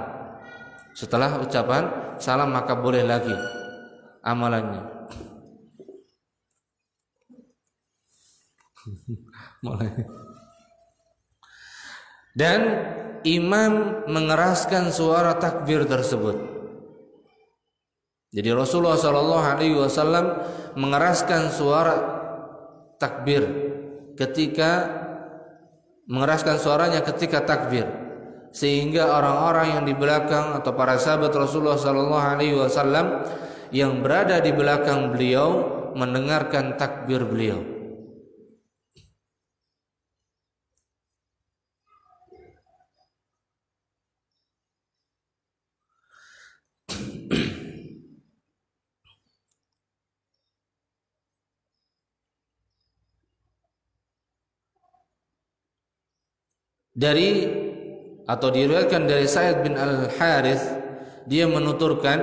Setelah ucapan salam maka boleh lagi amalannya. Dan imam mengeraskan suara takbir tersebut. Jadi Rasulullah SAW mengeraskan suara takbir mengeraskan suaranya ketika takbir, sehingga orang-orang yang di belakang atau para sahabat Rasulullah SAW yang berada di belakang beliau mendengarkan takbir beliau. Diriwayatkan dari Sa'id bin Al-Harith, dia menuturkan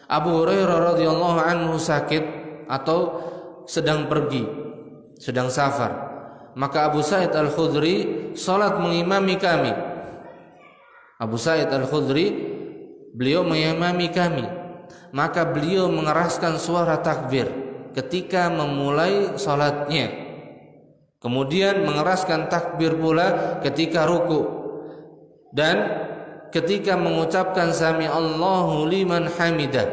Abu Hurairah radhiyallahu anhu sakit atau sedang pergi, sedang safar. Maka Abu Sa'id Al-Khudri salat mengimami kami. Abu Sa'id Al-Khudri beliau mengimami kami. Maka beliau mengeraskan suara takbir ketika memulai salatnya. Kemudian mengeraskan takbir pula ketika ruku dan ketika mengucapkan sami Allahu liman hamidah.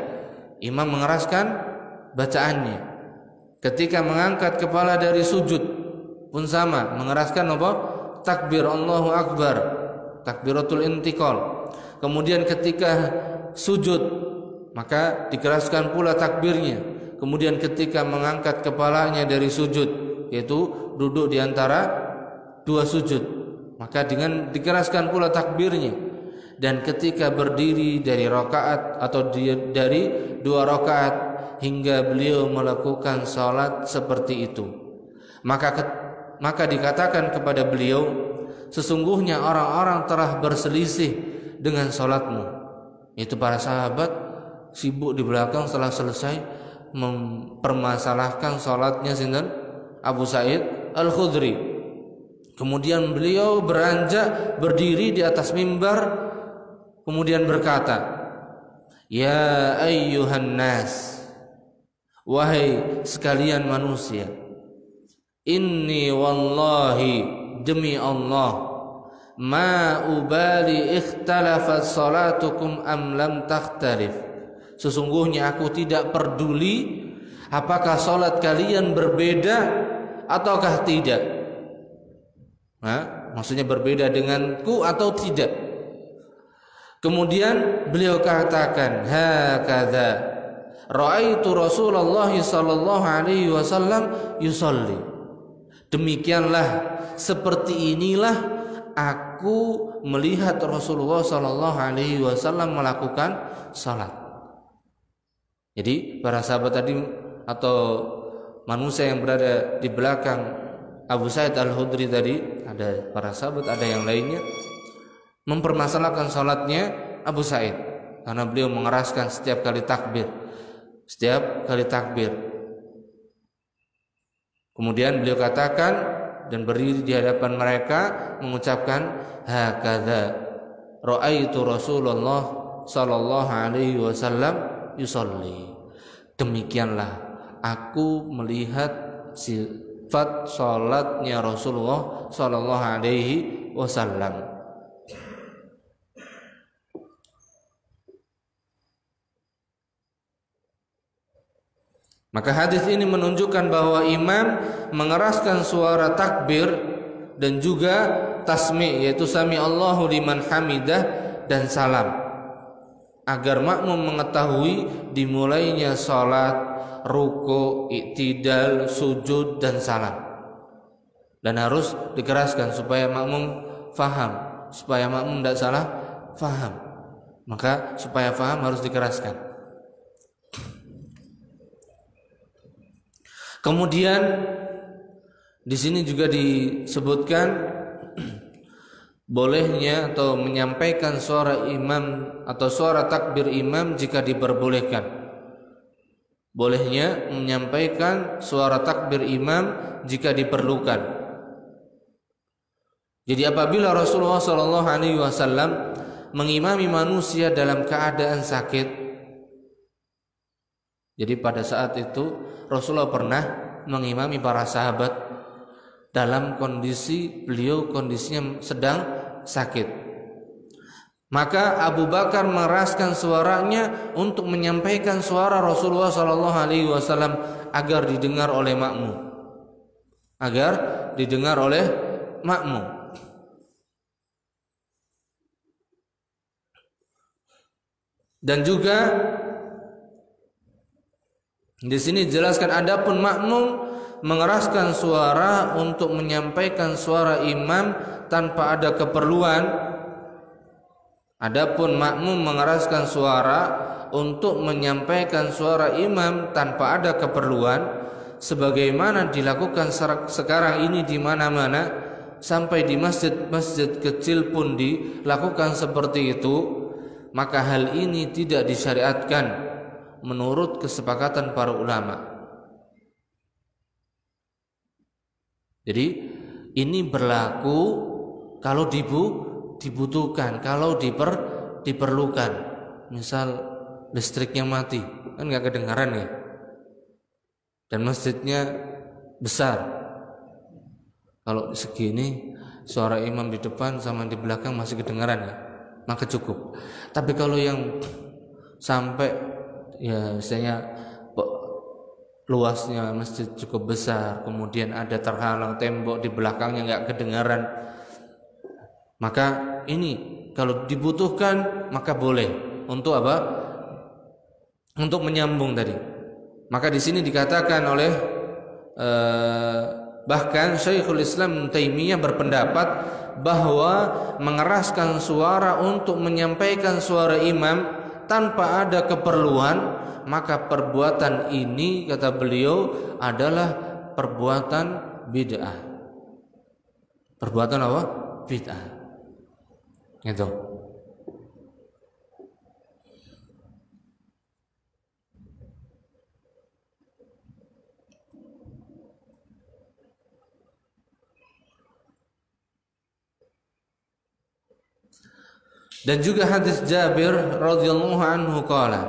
Imam mengeraskan bacaannya. Ketika mengangkat kepala dari sujud pun sama, mengeraskan apa? Takbir Allahu Akbar, takbiratul intiqal. Kemudian ketika sujud maka dikeraskan pula takbirnya. Kemudian ketika mengangkat kepalanya dari sujud, yaitu duduk di antara dua sujud, maka dengan dikeraskan pula takbirnya. Dan ketika berdiri dari rakaat atau dari dua rakaat hingga beliau melakukan salat seperti itu, maka dikatakan kepada beliau, sesungguhnya orang-orang telah berselisih dengan salatmu. Itu para sahabat sibuk di belakang setelah selesai mempermasalahkan salatnya sinten? Abu Sa'id Al-Khudri. Kemudian beliau beranjak berdiri di atas mimbar, kemudian berkata, "Ya ayyuhan nas, wahai sekalian manusia, inni wallahi, demi Allah, ma ubali ikhtalafat salatukum am lam takhtalif." Sesungguhnya aku tidak peduli apakah salat kalian berbeda ataukah tidak. Maksudnya berbeda denganku atau tidak. Kemudian beliau katakan, hakadha ra'aitu Rasulullah sallallahu alaihi wasallam yusalli. Demikianlah, seperti inilah aku melihat Rasulullah sallallahu alaihi wasallam melakukan salat. Jadi para sahabat tadi atau manusia yang berada di belakang Abu Sa'id Al-Khudri tadi, ada para sahabat, ada yang lainnya, mempermasalahkan salatnya Abu Sa'id karena beliau mengeraskan setiap kali takbir. Kemudian beliau katakan dan berdiri di hadapan mereka mengucapkan, hakadha ra'aitu Rasulullah sallallahu alaihi wasallam yusalli. Demikianlah aku melihat sifat salatnya Rasulullah sallallahu alaihi wasallam. Maka hadis ini menunjukkan bahwa imam mengeraskan suara takbir dan juga tasmi', yaitu sami Allahu liman hamidah dan salam, agar makmum mengetahui dimulainya salat, ruku, i'tidal, sujud dan salam. Dan harus dikeraskan supaya makmum faham, supaya makmum tidak salah faham. Maka supaya faham harus dikeraskan. Kemudian di sini juga disebutkan bolehnya atau menyampaikan suara imam atau suara takbir imam jika diperbolehkan. bolehnya menyampaikan suara takbir imam jika diperlukan. Jadi apabila Rasulullah SAW mengimami manusia dalam keadaan sakit, jadi pada saat itu Rasulullah pernah mengimami para sahabat dalam kondisi beliau kondisinya sedang sakit. Maka Abu Bakar mengeraskan suaranya untuk menyampaikan suara Rasulullah SAW agar didengar oleh makmum. Agar didengar oleh makmum. Dan juga di sini dijelaskan adapun makmum mengeraskan suara untuk menyampaikan suara imam tanpa ada keperluan. Adapun makmum mengeraskan suara untuk menyampaikan suara imam tanpa ada keperluan, sebagaimana dilakukan sekarang ini di mana-mana, sampai di masjid-masjid kecil pun dilakukan seperti itu, maka hal ini tidak disyariatkan menurut kesepakatan para ulama. Jadi ini berlaku kalau dibutuhkan, kalau diperlukan. Misal listriknya mati, kan nggak kedengaran ya, dan masjidnya besar. Kalau segini suara imam di depan sama di belakang masih kedengaran ya, maka cukup. Tapi kalau yang sampai ya misalnya luasnya masjid cukup besar, kemudian ada terhalang tembok di belakangnya nggak kedengaran, maka ini kalau dibutuhkan maka boleh untuk apa? Untuk menyambung tadi. Maka di sini dikatakan oleh bahkan Syekhul Islam Taimiyah berpendapat bahwa mengeraskan suara untuk menyampaikan suara imam tanpa ada keperluan, maka perbuatan ini kata beliau adalah perbuatan bid'ah. Perbuatan apa? Bid'ah. Gitu. Dan juga hadis Jabir radhiyallahu anhu qala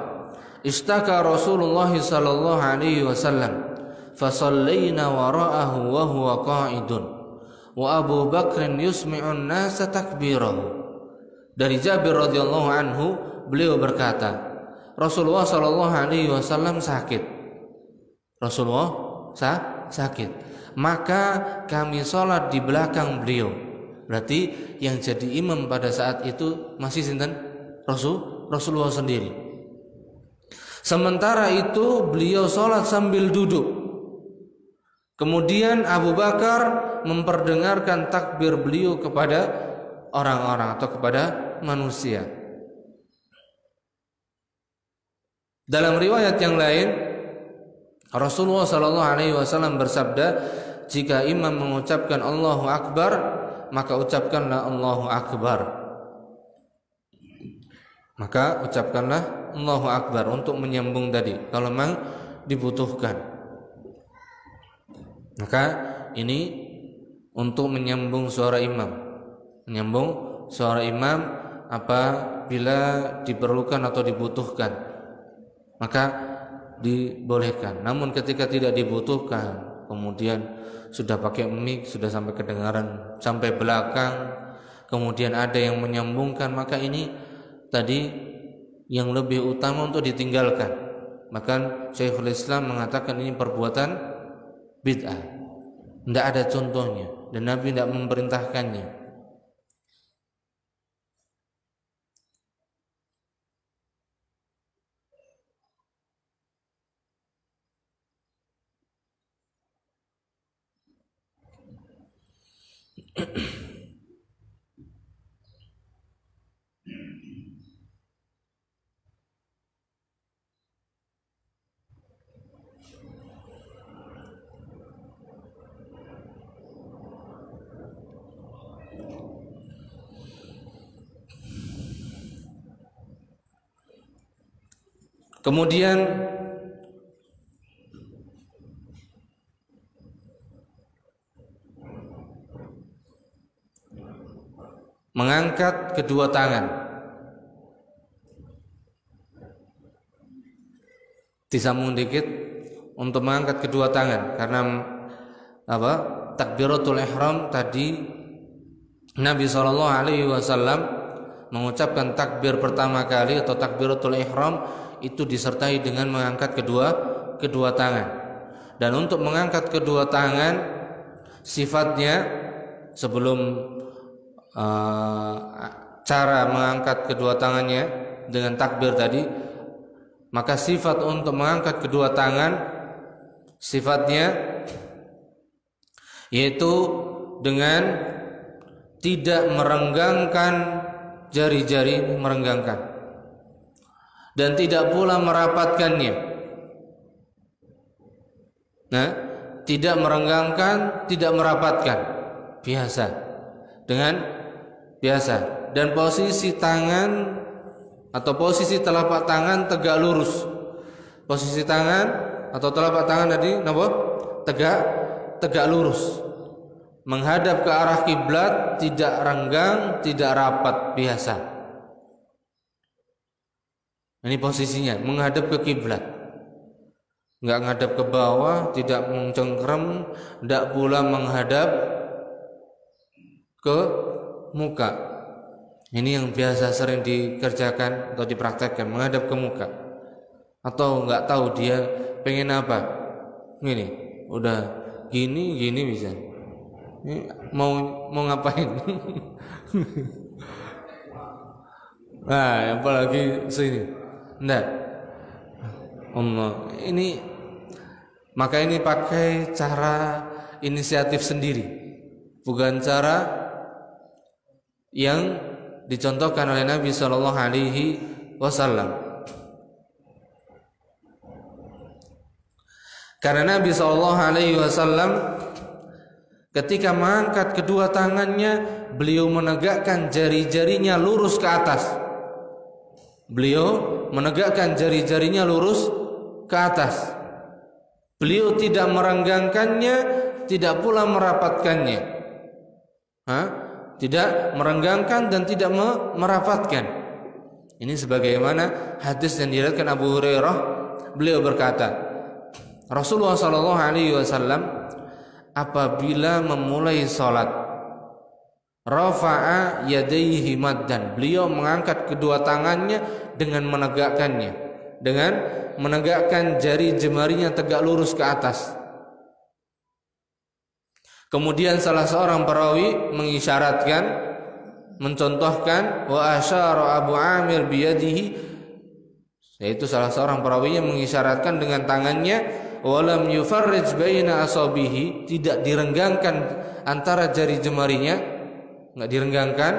istaka Rasulullah sallallahu alaihi wasallam fa shallaina wara'ahu wa huwa qa'idun wa Abu Bakr yusmi'un nasa takbirahu. Dari Jabir radhiyallahu anhu beliau berkata, Rasulullah sallallahu alaihi wasallam sakit. Rasulullah sakit. Maka kami sholat di belakang beliau. Berarti yang jadi imam pada saat itu masih sinten? Rasulullah sendiri. Sementara itu beliau sholat sambil duduk. Kemudian Abu Bakar memperdengarkan takbir beliau kepada orang-orang atau kepada manusia. Dalam riwayat yang lain, Rasulullah SAW bersabda, jika imam mengucapkan Allahu Akbar, maka ucapkanlah Allahu Akbar. Maka ucapkanlah Allahu Akbar untuk menyambung tadi, kalau memang dibutuhkan. Maka ini untuk menyambung suara imam. Menyambung suara imam apabila diperlukan atau dibutuhkan, maka dibolehkan. Namun ketika tidak dibutuhkan, kemudian sudah pakai mic, sudah sampai kedengaran sampai belakang, kemudian ada yang menyambungkan, maka ini tadi yang lebih utama untuk ditinggalkan. Bahkan Syekhul Islam mengatakan ini perbuatan bid'ah. Tidak ada contohnya dan Nabi tidak memerintahkannya. Kemudian mengangkat kedua tangan. Disambung dikit untuk mengangkat kedua tangan, karena apa? Takbiratul ihram tadi Nabi SAW mengucapkan takbir pertama kali atau takbiratul ihram itu disertai dengan mengangkat kedua tangan. Dan untuk mengangkat kedua tangan sifatnya sebelum cara mengangkat kedua tangannya dengan takbir tadi, maka sifat untuk mengangkat kedua tangan sifatnya yaitu dengan tidak merenggangkan jari-jari, merenggangkan, dan tidak pula merapatkannya. Nah, tidak merenggangkan, tidak merapatkan, biasa, dengan biasa. Dan posisi tangan atau posisi telapak tangan tegak lurus. Posisi tangan atau telapak tangan tadi napa? Tegak lurus. Menghadap ke arah kiblat, tidak renggang, tidak rapat, biasa. Ini posisinya, menghadap ke kiblat. Enggak menghadap ke bawah, tidak mencengkeram, tidak pula menghadap ke muka. Ini yang biasa sering dikerjakan atau dipraktekkan, menghadap ke muka. Atau enggak tahu dia pengen apa. Gini, udah gini bisa. Ini mau ngapain? Nah, apalagi sini. Enggak. Ini maka ini pakai cara inisiatif sendiri, bukan cara yang dicontohkan oleh Nabi Shallallahu Alaihi Wasallam. Karena Nabi Shallallahu Alaihi Wasallam ketika mengangkat kedua tangannya, beliau menegakkan jari-jarinya lurus ke atas. Beliau menegakkan jari-jarinya lurus ke atas. Beliau tidak merenggangkannya, tidak pula merapatkannya. Tidak merenggangkan dan tidak merapatkan. Ini sebagaimana hadis yang diriwayatkan Abu Hurairah, beliau berkata, Rasulullah sallallahu alaihi wasallam apabila memulai salat, rafa'a yadayhi maddan, beliau mengangkat kedua tangannya dengan menegakkannya, dengan menegakkan jari jemarinya tegak lurus ke atas. Kemudian salah seorang perawi mengisyaratkan, mencontohkan, wa asyara Abu Amir biyadihi, yaitu salah seorang perawinya mengisyaratkan dengan tangannya, walam yufarrij baina asabihi, tidak direnggangkan antara jari jemarinya, enggak direnggangkan,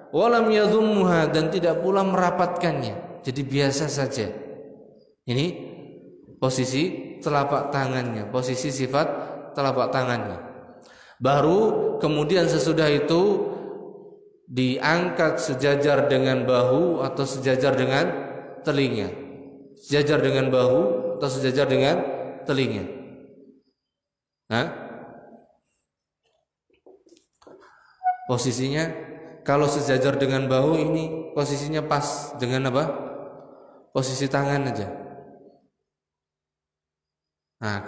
walam yadhummuha, dan tidak pula merapatkannya, jadi biasa saja. Ini posisi telapak tangannya, posisi sifat telapak tangannya. Baru kemudian sesudah itu diangkat sejajar dengan bahu atau sejajar dengan telinga, sejajar dengan bahu atau sejajar dengan telinga. Posisinya kalau sejajar dengan bahu ini posisinya pas dengan apa? Posisi tangan aja.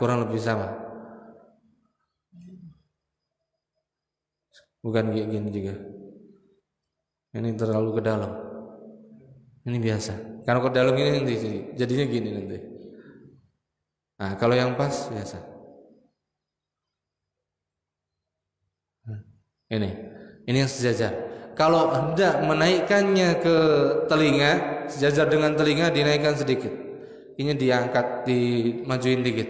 Kurang lebih sama. Bukan kayak gini juga. Ini terlalu ke dalam. Ini biasa. Kalau ke dalam ini nanti jadinya gini nanti. Kalau yang pas biasa. Ini yang sejajar. Kalau hendak menaikkannya ke telinga, sejajar dengan telinga, dinaikkan sedikit. Ini diangkat, dimajuin dikit.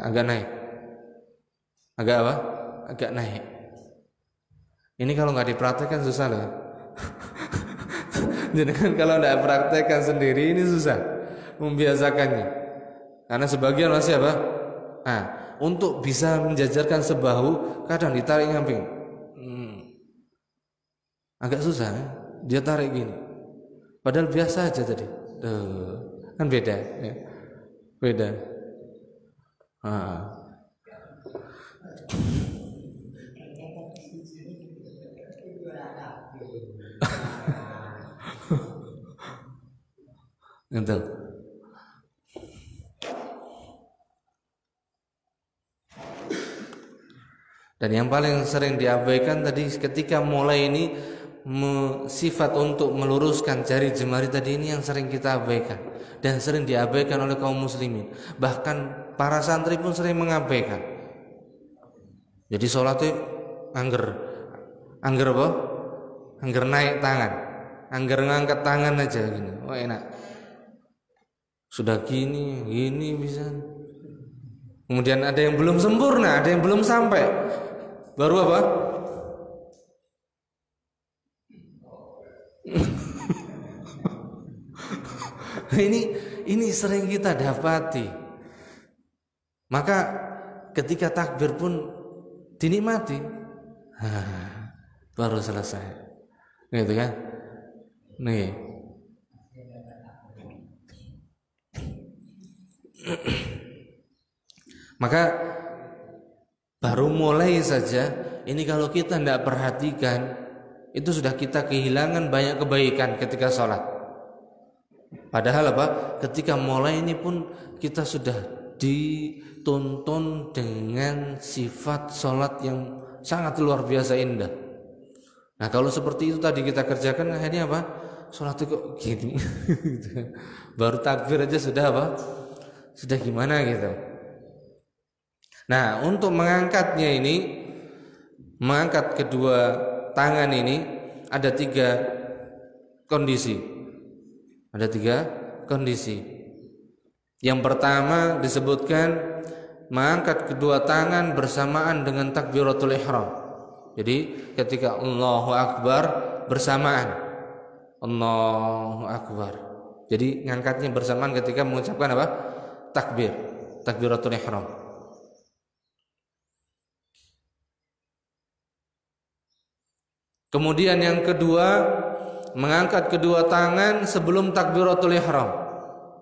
Agak naik. Agak apa? Agak naik. Ini kalau nggak dipraktekkan susah loh. Jadi kan kalau tidak praktekkan sendiri ini susah membiasakannya. Karena sebagian masih apa? Untuk bisa menjajarkan sebahu kadang ditarik nyamping. Agak susah, dia tarik gini. Padahal biasa aja tadi. Kan beda, ya. Beda. Gitu. Dan yang paling sering diabaikan tadi ketika mulai ini sifat untuk meluruskan jari jemari tadi ini yang sering kita abaikan dan sering diabaikan oleh kaum muslimin. Bahkan para santri pun sering mengabaikan. Jadi sholatnya angger apa? Angger naik tangan, angger ngangkat tangan aja gini. Oh enak. Sudah gini bisa. Kemudian ada yang belum sempurna, ada yang belum sampai. Baru apa? ini sering kita dapati. Maka ketika takbir pun dinikmati, baru selesai, gitu kan? Nih, maka baru mulai saja ini kalau kita tidak perhatikan itu sudah kita kehilangan banyak kebaikan ketika sholat. Padahal apa? Ketika mulai ini pun kita sudah dituntun dengan sifat sholat yang sangat luar biasa indah. Nah kalau seperti itu tadi kita kerjakan, akhirnya apa? Sholatnya kok gini. Baru takbir aja sudah apa? Sudah gimana gitu. Nah untuk mengangkatnya ini, mengangkat kedua tangan ini ada 3 kondisi. Ada 3 kondisi. Yang pertama disebutkan mengangkat kedua tangan bersamaan dengan takbiratul ihram. Jadi ketika Allahu Akbar bersamaan Allahu Akbar. Jadi ngangkatnya bersamaan ketika mengucapkan apa? Takbiratul ihram. Kemudian yang kedua, mengangkat kedua tangan sebelum takbiratul ihram.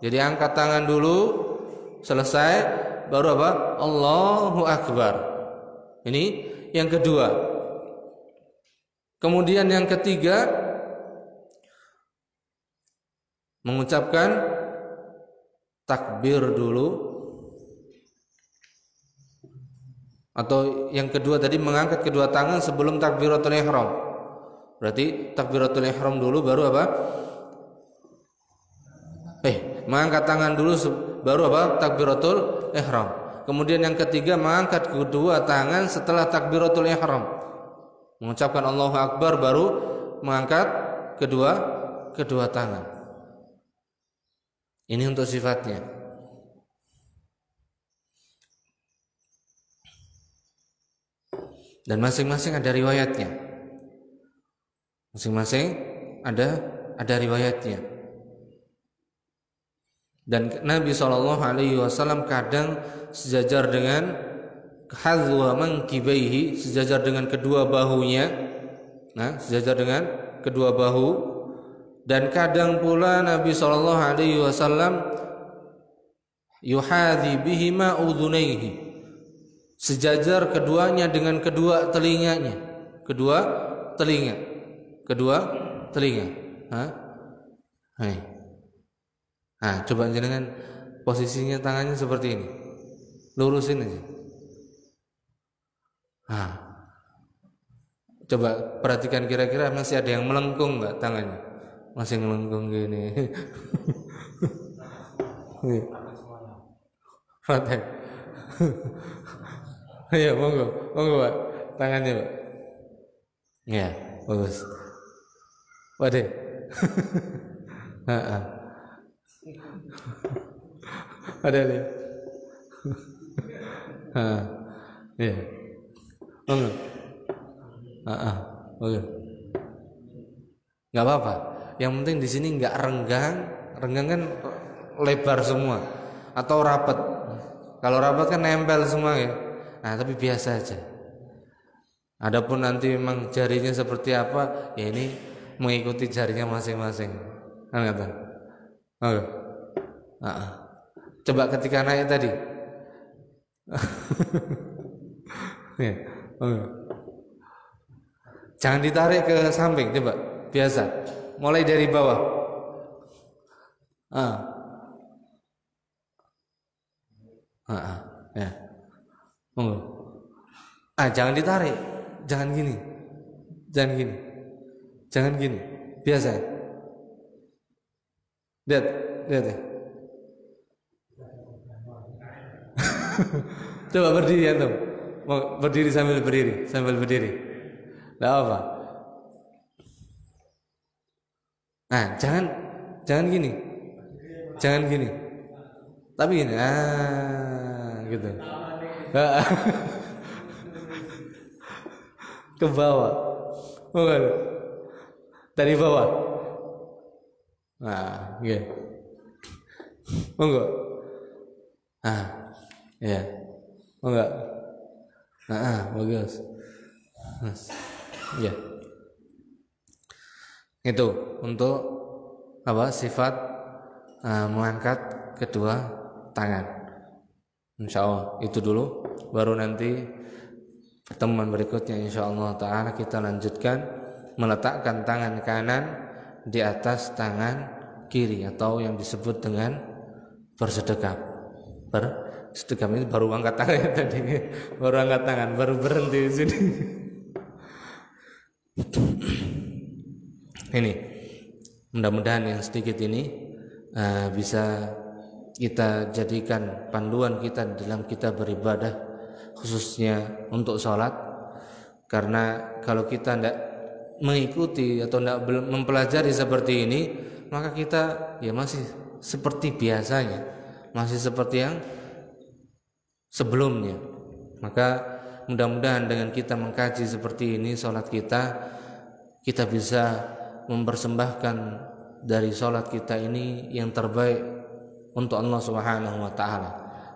Jadi angkat tangan dulu, selesai, baru apa? Allahu Akbar. Ini yang kedua. Kemudian yang ketiga, mengucapkan takbir dulu. Atau yang kedua tadi mengangkat kedua tangan sebelum takbiratul ihram. Berarti takbiratul ihram dulu baru apa? Mengangkat tangan dulu baru apa? Takbiratul ihram. Kemudian yang ketiga mengangkat kedua tangan setelah takbiratul ihram. Mengucapkan Allahu Akbar baru mengangkat kedua tangan. Ini untuk sifatnya. Dan masing-masing ada riwayatnya. Masing-masing ada riwayatnya. Dan Nabi SAW kadang sejajar dengan hadwa mankibaihi, sejajar dengan kedua bahunya. Nah, sejajar dengan kedua bahu. Dan kadang pula Nabi SAW yuhadhi bihima udhunaihi, sejajar keduanya dengan kedua telinganya. Kedua telinga. Nah, coba jenengan posisinya tangannya seperti ini. Lurusin aja. Coba perhatikan kira-kira masih ada yang melengkung enggak tangannya? Masih melengkung gini. Fatih. Ayo monggo Pak. Tangannya Pak. Ya, bagus. Waduh. Ada nih. Ya. Monggo. Oke. Enggak apa-apa. Yang penting di sini enggak renggang. Renggang kan lebar semua atau rapat. Kalau rapat kan nempel semua ya. Nah, tapi biasa aja. Adapun nanti memang jarinya seperti apa, ya ini mengikuti jarinya masing-masing. Oke. Coba ketika naik tadi. Ya. Jangan ditarik ke samping, coba. Biasa. Mulai dari bawah. Ah. Ya. Monggo. Jangan ditarik. Jangan gini. Jangan gini. Jangan gini. Biasa. Lihat ya. Coba berdiri antum. Mau berdiri sambil berdiri. Enggak apa. Jangan gini. Jangan gini. Tapi gini. Gitu. Ke bawah. Bukan. Dari bawah. Gitu. Monggo. Ya. Monggo. Bagus. Ya. Itu untuk sifat mengangkat kedua tangan. Insyaallah itu dulu, baru nanti pertemuan berikutnya insyaallah taala kita lanjutkan meletakkan tangan kanan di atas tangan kiri atau yang disebut dengan bersedekap. Bersedekap ini baru angkat tangan tadi, baru berhenti di sini. Ini mudah-mudahan yang sedikit ini bisa kita jadikan panduan kita dalam kita beribadah, khususnya untuk sholat. Karena kalau kita tidak mengikuti atau tidak mempelajari seperti ini, maka kita ya masih seperti biasanya, masih seperti yang sebelumnya. Maka mudah-mudahan dengan kita mengkaji seperti ini sholat kita bisa mempersembahkan dari sholat kita ini yang terbaik untuk Allah Subhanahu wa taala.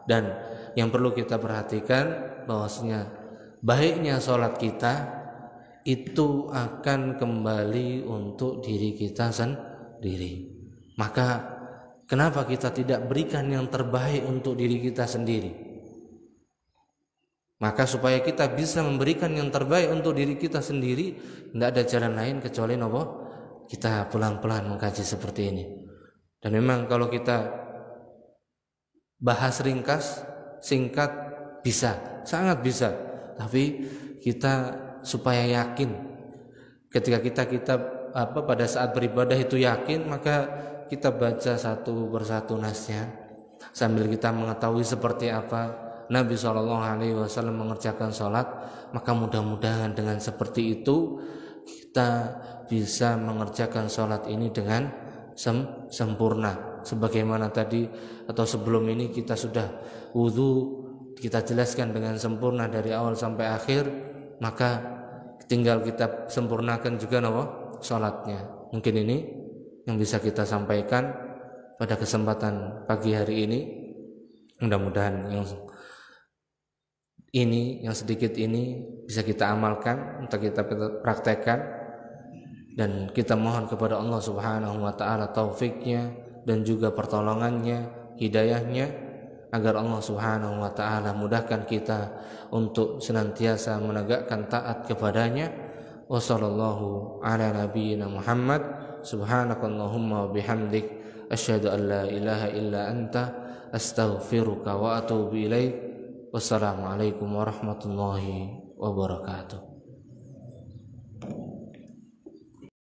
Dan yang perlu kita perhatikan bahwasanya baiknya sholat kita itu akan kembali untuk diri kita sendiri. Maka kenapa kita tidak berikan yang terbaik untuk diri kita sendiri? Maka supaya kita bisa memberikan yang terbaik untuk diri kita sendiri, tidak ada jalan lain kecuali kita pelan-pelan mengkaji seperti ini. Dan memang kalau kita bahas ringkas, singkat bisa, sangat bisa. Tapi kita supaya yakin, ketika kita pada saat beribadah itu yakin, maka kita baca satu persatu nasnya sambil kita mengetahui seperti apa Nabi SAW mengerjakan sholat. Maka mudah-mudahan dengan seperti itu kita bisa mengerjakan sholat ini dengan sempurna. Sebagaimana tadi atau sebelum ini kita sudah wudu, kita jelaskan dengan sempurna dari awal sampai akhir, maka tinggal kita sempurnakan juga sholatnya. Mungkin ini yang bisa kita sampaikan pada kesempatan pagi hari ini. Mudah-mudahan yang sedikit ini bisa kita amalkan, untuk kita praktekkan, dan kita mohon kepada Allah Subhanahu wa taala taufiknya dan juga pertolongannya, hidayahnya, agar Allah Subhanahu wa taala mudahkan kita untuk senantiasa menegakkan taat kepadanya. Wassallallahu ala nabiyyina Muhammad. Subhanakallahumma wa bihamdik asyhadu an la ilaha illa anta astaghfiruka wa atubu ilaik. Wassalamualaikum warahmatullahi wabarakatuh.